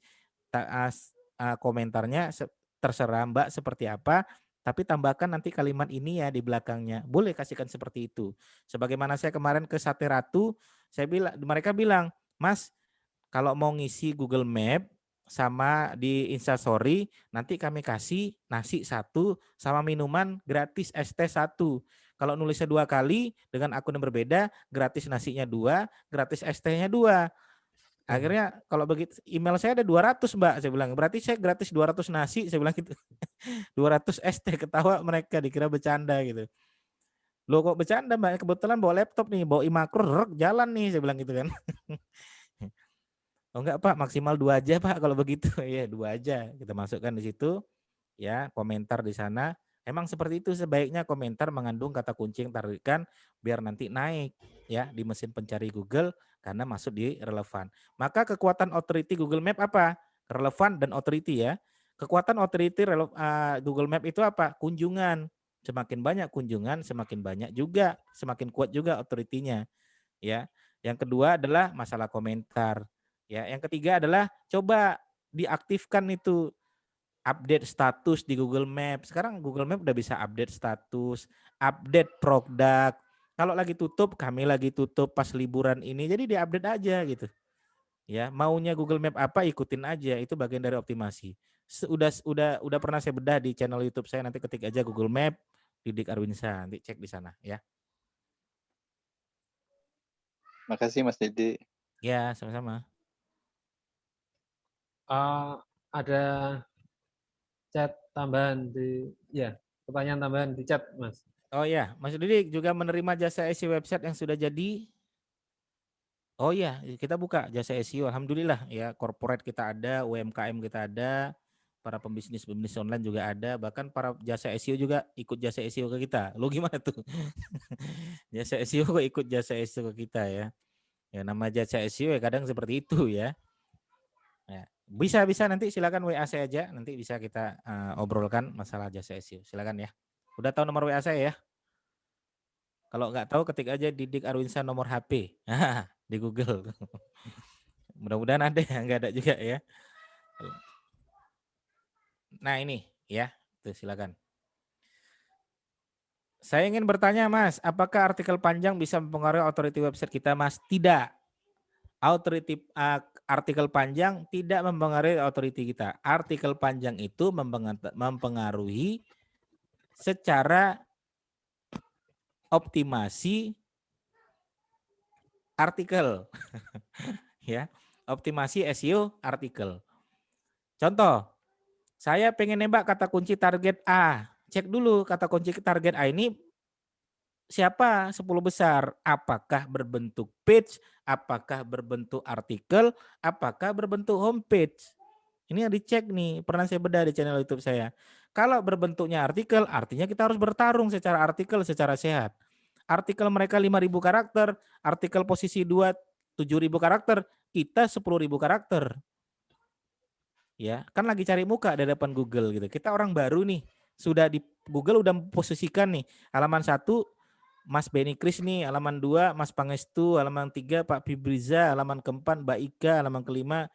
komentarnya terserah Mbak seperti apa, tapi tambahkan nanti kalimat ini ya di belakangnya. Boleh kasihkan seperti itu. Sebagaimana saya kemarin ke Sate Ratu, mereka bilang, Mas, kalau mau ngisi Google Map sama di Instastory, nanti kami kasih nasi 1 sama minuman gratis es teh 1. Kalau nulisnya 2 kali dengan akun yang berbeda, gratis nasinya 2, gratis es tehnya 2. Akhirnya kalau begitu email saya ada 200 Mbak, saya bilang. Berarti saya gratis 200 nasi, saya bilang gitu. 200 es teh, ketawa mereka dikira bercanda gitu. Loh kok bercanda Mbak? Kebetulan bawa laptop nih, bawa iMacro, jalan nih, saya bilang gitu kan. Oh enggak Pak, maksimal 2 aja Pak kalau begitu. Ya 2 aja. Kita masukkan di situ ya, komentar di sana. Emang seperti itu sebaiknya komentar mengandung kata kunci yang targetkan biar nanti naik ya di mesin pencari Google karena masuk di relevan. Maka kekuatan authority Google Map apa? Relevan dan authority ya. Kekuatan authority Google Map itu apa? Kunjungan. Semakin banyak kunjungan, semakin banyak juga, semakin kuat juga authority-nya ya. Yang kedua adalah masalah komentar. Ya, yang ketiga adalah coba diaktifkan itu update status di Google Map. Sekarang Google Map udah bisa update status, update produk. Kalau lagi tutup, kami lagi tutup pas liburan ini, jadi diupdate aja gitu. Ya, maunya Google Map apa ikutin aja, itu bagian dari optimasi. Udah pernah saya bedah di channel YouTube saya, nanti ketik aja Google Map Didik Arwinsa, nanti cek di sana ya. Makasih Mas Didik. Ya, sama-sama. Ada chat tambahan pertanyaan tambahan di chat, Mas. Oh ya, Mas Didik juga menerima jasa SEO website yang sudah jadi. Oh iya, kita buka jasa SEO. Alhamdulillah ya, corporate kita ada, UMKM kita ada, para pembisnis online juga ada, bahkan para jasa SEO juga ikut jasa SEO ke kita. Lo gimana tuh? Jasa SEO kok ikut jasa SEO ke kita ya. Ya nama jasa SEO ya kadang seperti itu ya. Ya. Bisa nanti silakan WA saya aja, nanti bisa kita obrolkan masalah jasa SEO. Silakan ya. Udah tahu nomor WA saya ya? Kalau nggak tahu ketik aja Didik Arwinsa nomor HP. Di Google. Mudah-mudahan ada ya, nggak ada juga ya. Nah ini ya, Tuh, silakan. Saya ingin bertanya, Mas, apakah artikel panjang bisa mempengaruhi authority website kita, Mas? Tidak. Artikel panjang tidak mempengaruhi authority kita. Artikel panjang itu mempengaruhi secara optimasi artikel. Ya, optimasi SEO artikel. Contoh, saya pengen nembak kata kunci target A. Cek dulu kata kunci target A ini siapa 10 besar. Apakah berbentuk page, apakah berbentuk artikel, apakah berbentuk homepage. Ini yang dicek nih, pernah saya bedah di channel YouTube saya. Kalau berbentuknya artikel, artinya kita harus bertarung secara artikel, secara sehat. Artikel mereka 5.000 karakter, artikel posisi 2 7.000 karakter, kita 10.000 karakter. Ya, kan lagi cari muka di depan Google gitu. Kita orang baru nih, sudah di Google udah posisikan nih. Halaman 1 Mas Benny Kris nih, halaman 2 Mas Pangestu, halaman 3 Pak Fibriza, halaman keempat Mbak Ika, halaman kelima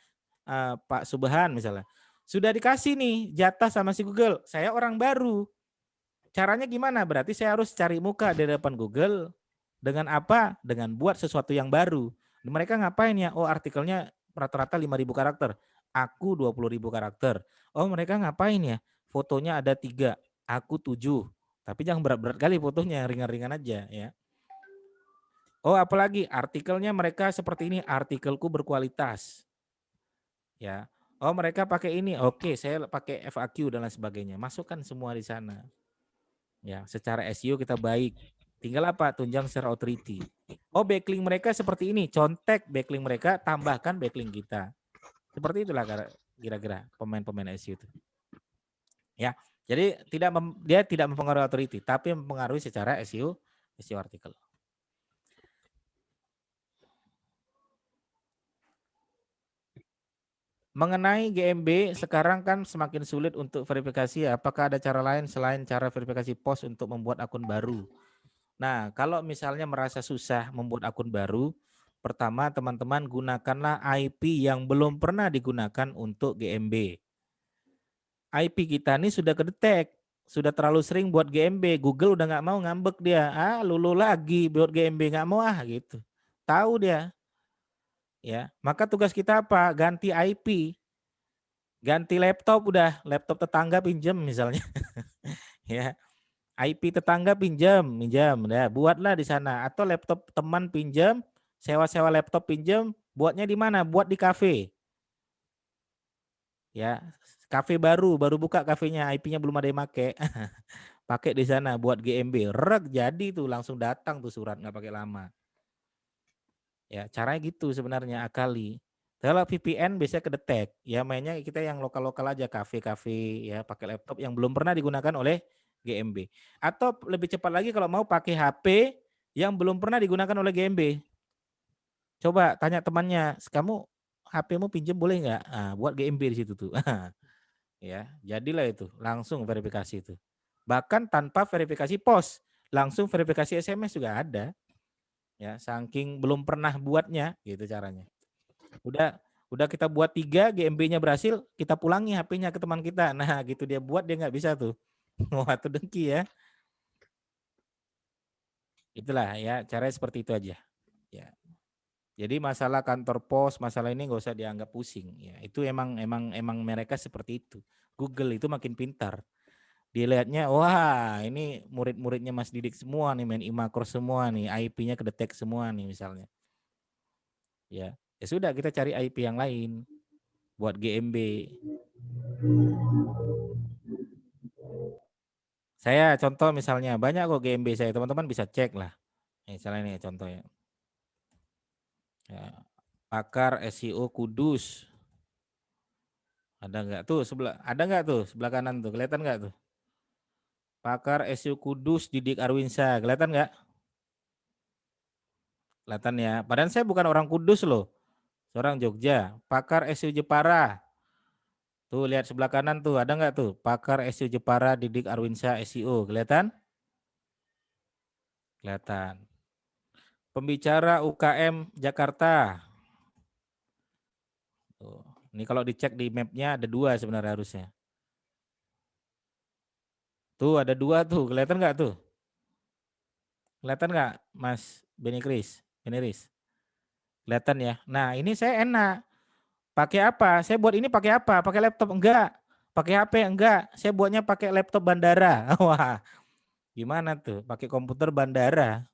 Pak Subhan misalnya. Sudah dikasih nih jatah sama si Google. Saya orang baru. Caranya gimana? Berarti saya harus cari muka di depan Google dengan apa? Dengan buat sesuatu yang baru. Mereka ngapain ya? Oh, artikelnya rata-rata 5.000 karakter. Aku 20.000 karakter. Oh, mereka ngapain ya? Fotonya ada 3, aku 7. Tapi jangan berat-berat kali fotonya, ringan-ringan aja ya. Oh, apalagi artikelnya mereka seperti ini, artikelku berkualitas. Ya. Oh, mereka pakai ini. Oke, saya pakai FAQ dan lain sebagainya. Masukkan semua di sana. Ya, secara SEO kita baik. Tinggal apa? Tunjang secara authority. Oh, backlink mereka seperti ini. Contek backlink mereka, tambahkan backlink kita. Seperti itulah kira-kira pemain-pemain SEO itu. Ya. Jadi dia tidak mempengaruhi authority, tapi mempengaruhi secara SEO artikel. Mengenai GMB, sekarang kan semakin sulit untuk verifikasi. Apakah ada cara lain selain cara verifikasi post untuk membuat akun baru? Nah, kalau misalnya merasa susah membuat akun baru, pertama teman-teman gunakanlah IP yang belum pernah digunakan untuk GMB. IP kita ini sudah kedetek, sudah terlalu sering buat GMB. Google udah nggak mau, ngambek dia. Lulu lagi buat GMB, nggak mau gitu. Tahu dia. Ya, maka tugas kita apa? Ganti IP. Ganti laptop udah, laptop tetangga pinjam misalnya. Ya. IP tetangga pinjam, ya, buatlah di sana atau laptop teman pinjam, sewa-sewa laptop pinjam, buatnya di mana? Buat di kafe. Ya, kafe baru buka kafenya, IP-nya belum ada yang pakai. Pakai di sana buat GMB, jadi tuh langsung datang tuh surat, nggak pakai lama. Ya, caranya gitu sebenarnya, akali. Kalau VPN biasanya kedetek, ya mainnya kita yang lokal-lokal aja, kafe-kafe, ya pakai laptop yang belum pernah digunakan oleh GMB. Atau lebih cepat lagi kalau mau pakai HP yang belum pernah digunakan oleh GMB. Coba tanya temannya, kamu HP-mu pinjam boleh nggak? Buat GMB di situ tuh. Ya, jadilah itu, langsung verifikasi itu. Bahkan tanpa verifikasi pos, langsung verifikasi SMS juga ada. Ya, saking belum pernah buatnya gitu caranya. Udah kita buat 3, GMB-nya berhasil, kita pulangi HP-nya ke teman kita. Nah, gitu dia buat, dia nggak bisa tuh. Wah, itu dengki ya. Itulah ya, caranya seperti itu aja. Ya. Jadi masalah kantor pos, masalah ini nggak usah dianggap pusing. Ya, itu emang mereka seperti itu. Google itu makin pintar. Dilihatnya, wah ini murid-muridnya Mas Didik semua nih, main Imakor semua nih, IP-nya kedetek semua nih misalnya. Ya sudah kita cari IP yang lain buat GMB. Saya contoh misalnya banyak kok GMB saya, teman-teman bisa cek lah. Misalnya ini contohnya. Ya, pakar SEO Kudus. Ada nggak tuh sebelah kanan tuh, kelihatan nggak tuh? Pakar SEO Kudus Didik Arwinsa, kelihatan nggak? Kelihatan ya. Padahal saya bukan orang Kudus loh, seorang Jogja. Pakar SEO Jepara. Tuh lihat sebelah kanan tuh, ada nggak tuh? Pakar SEO Jepara Didik Arwinsa SEO, kelihatan? Kelihatan. Pembicara UKM Jakarta. Tuh. Ini kalau dicek di mapnya ada 2 sebenarnya harusnya. Tuh ada 2 tuh, kelihatan nggak tuh? Kelihatan nggak, Mas Beni Kris? Kelihatan ya. Nah ini saya enak. Pakai apa? Saya buat ini pakai apa? Pakai laptop? Enggak. Pakai HP? Enggak. Saya buatnya pakai laptop bandara. Wah, gimana tuh? Pakai komputer bandara.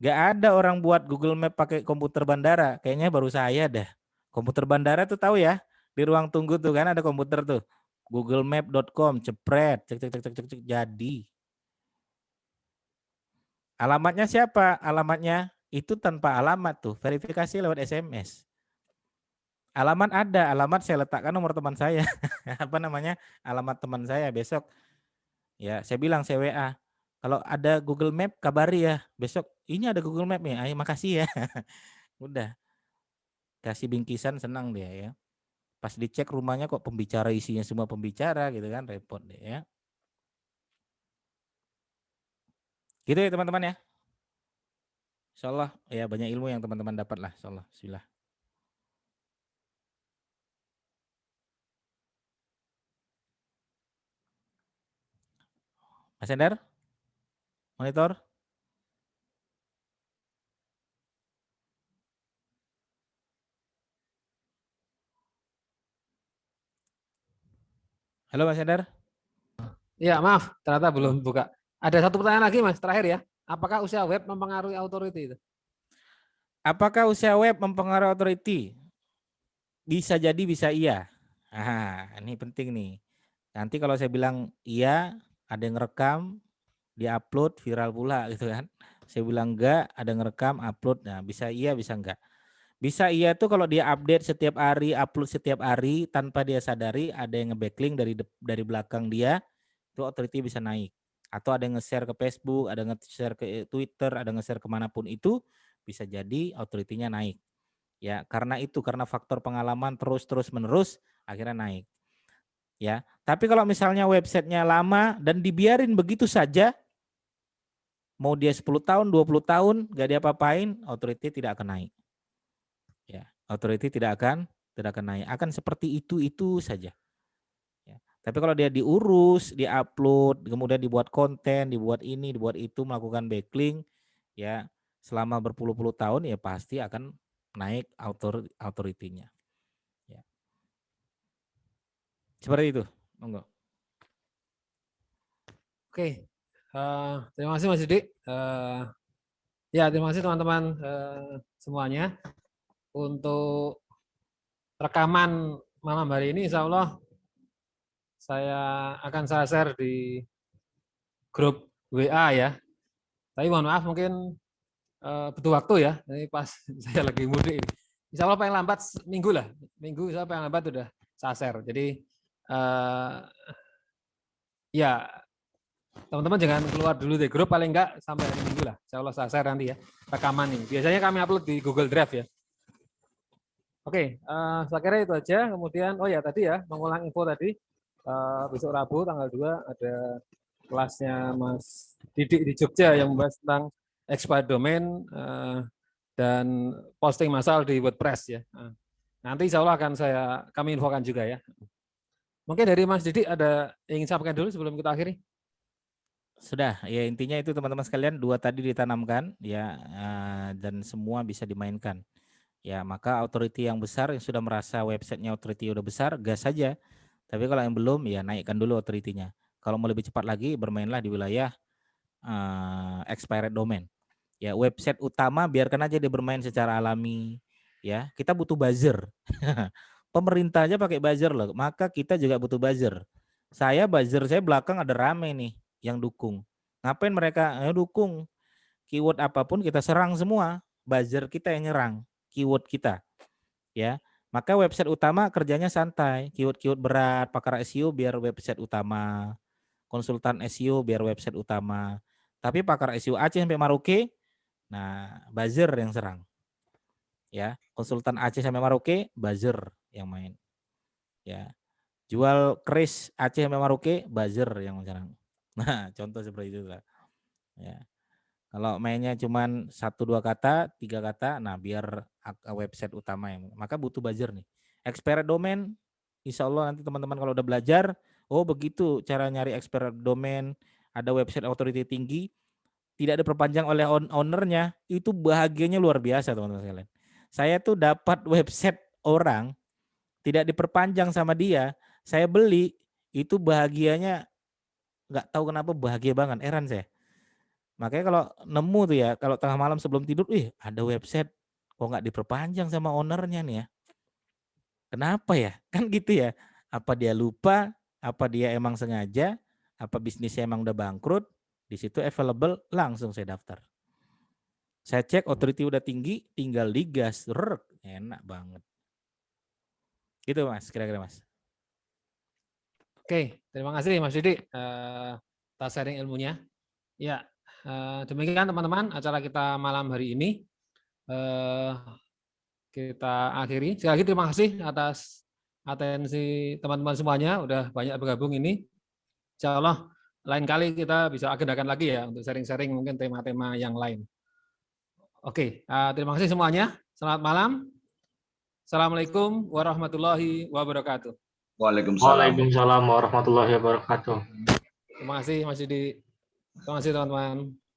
Nggak ada orang buat Google Map pakai komputer bandara. Kayaknya baru saya dah. Komputer bandara tuh tahu ya? Di ruang tunggu tuh kan ada komputer tuh. Googlemap.com, cepret, cek, cek, cek, cek, cek, cek, jadi. Alamatnya siapa? Alamatnya itu tanpa alamat tuh, verifikasi lewat SMS. Alamat ada, alamat saya letakkan nomor teman saya. Apa namanya? Alamat teman saya besok. Ya, saya bilang saya WA. Kalau ada Google Map kabari ya. Besok ini ada Google Map nih. Ayo makasih ya. Udah. Kasih bingkisan senang dia ya. Pas dicek rumahnya kok pembicara isinya semua pembicara gitu kan, repot deh ya. Gitu ya teman-teman ya. Insyaallah ya banyak ilmu yang teman-teman dapat lah insyaallah. Bismillah. Mas Ender? Monitor? Halo Mas Ender? Ya, maaf, ternyata belum buka. Ada satu pertanyaan lagi, Mas, terakhir ya. Apakah usia web mempengaruhi authority itu? Apakah usia web mempengaruhi authority? Bisa jadi, bisa iya. Ini penting nih. Nanti kalau saya bilang iya, ada yang rekam, diupload, viral pula gitu kan. Saya bilang enggak, ada yang rekam, upload. Nah, bisa iya, bisa enggak. Bisa iya tuh kalau dia update setiap hari, upload setiap hari, tanpa dia sadari ada yang nge-backlink dari belakang dia, itu authority bisa naik. Atau ada yang nge-share ke Facebook, ada yang nge-share ke Twitter, ada yang nge-share kemanapun itu, bisa jadi authority-nya naik. Ya, karena faktor pengalaman terus menerus akhirnya naik. Ya, tapi kalau misalnya websitenya lama dan dibiarin begitu saja, mau dia 10 tahun, 20 tahun gak diapa-apain, authority tidak akan naik. Ya, authority tidak akan naik, akan seperti itu saja. Ya. Tapi kalau dia diurus, diupload, kemudian dibuat konten, dibuat ini, dibuat itu, melakukan backlink, ya selama berpuluh-puluh tahun ya pasti akan naik authority-nya. Ya. Seperti itu, monggo. Oke, terima kasih Mas Didik. Ya, terima kasih teman-teman semuanya untuk rekaman malam hari ini. Insya Allah saya akan share di grup WA ya. Tapi mohon maaf mungkin butuh waktu ya. Ini pas saya lagi mudik ini. Insya Allah paling lambat minggu lah. Minggu saya paling lambat udah share. Jadi ya teman-teman jangan keluar dulu dari grup, paling enggak sampai hari Minggu lah. Insya Allah share nanti ya rekaman ini. Biasanya kami upload di Google Drive ya. Oke, saya kira itu aja. Kemudian, oh ya tadi ya, mengulang info tadi, besok Rabu tanggal 2 ada kelasnya Mas Didik di Jogja yang membahas tentang expired domain dan posting massal di WordPress ya. Nanti insya Allah akan kami infokan juga ya. Mungkin dari Mas Didik ada yang ingin sampaikan dulu sebelum kita akhiri? Sudah, ya intinya itu teman-teman sekalian, 2 tadi ditanamkan ya, dan semua bisa dimainkan. Ya, maka authority yang besar yang sudah merasa websitenya authority udah besar, gas saja. Tapi kalau yang belum, ya naikkan dulu authority-nya. Kalau mau lebih cepat lagi, bermainlah di wilayah expired domain. Ya, website utama biarkan aja dia bermain secara alami. Ya, kita butuh buzzer. Pemerintah aja pakai buzzer loh, maka kita juga butuh buzzer. Buzzer saya belakang ada rame nih yang dukung. Ngapain mereka dukung? Keyword apapun kita serang semua. Buzzer kita yang nyerang keyword kita. Ya. Maka website utama kerjanya santai, keyword-keyword berat, pakar SEO biar website utama, konsultan SEO biar website utama. Tapi pakar SEO Aceh sampai Maroke, nah buzzer yang serang. Ya, konsultan Aceh sampai Maroke, buzzer yang main. Ya. Jual keris Aceh sampai Maroke, buzzer yang serang. Nah, contoh seperti itu lah. Ya. Kalau mainnya cuman 1-2 kata, 3 kata, nah biar website utama yang, maka butuh buzzer nih. Expired domain, insya Allah nanti teman-teman kalau udah belajar, Oh begitu cara nyari expert domain, ada website authority tinggi, tidak diperpanjang oleh ownernya, itu bahagianya luar biasa teman-teman sekalian. Saya tuh dapat website orang, tidak diperpanjang sama dia, saya beli, itu bahagianya nggak tahu kenapa bahagia banget, heran saya. Makanya kalau nemu tuh ya, kalau tengah malam sebelum tidur, ada website kok nggak diperpanjang sama ownernya nih ya. Kenapa ya? Kan gitu ya. Apa dia lupa, apa dia emang sengaja, apa bisnisnya emang udah bangkrut, di situ available, langsung saya daftar. Saya cek authority udah tinggi, tinggal digas, enak banget. Gitu Mas, kira-kira Mas. Oke, terima kasih Mas Didi atas sharing ilmunya. Ya, demikian teman-teman acara kita malam hari ini. Kita akhiri. Sekali lagi terima kasih atas atensi teman-teman semuanya, udah banyak bergabung ini. Insya Allah lain kali kita bisa agendakan lagi ya untuk sharing-sharing mungkin tema-tema yang lain. Oke, terima kasih semuanya. Selamat malam. Assalamualaikum warahmatullahi wabarakatuh. Waalaikumsalam. Waalaikumsalam warahmatullahi wabarakatuh. Terima kasih Mas Didi. Terima kasih teman-teman.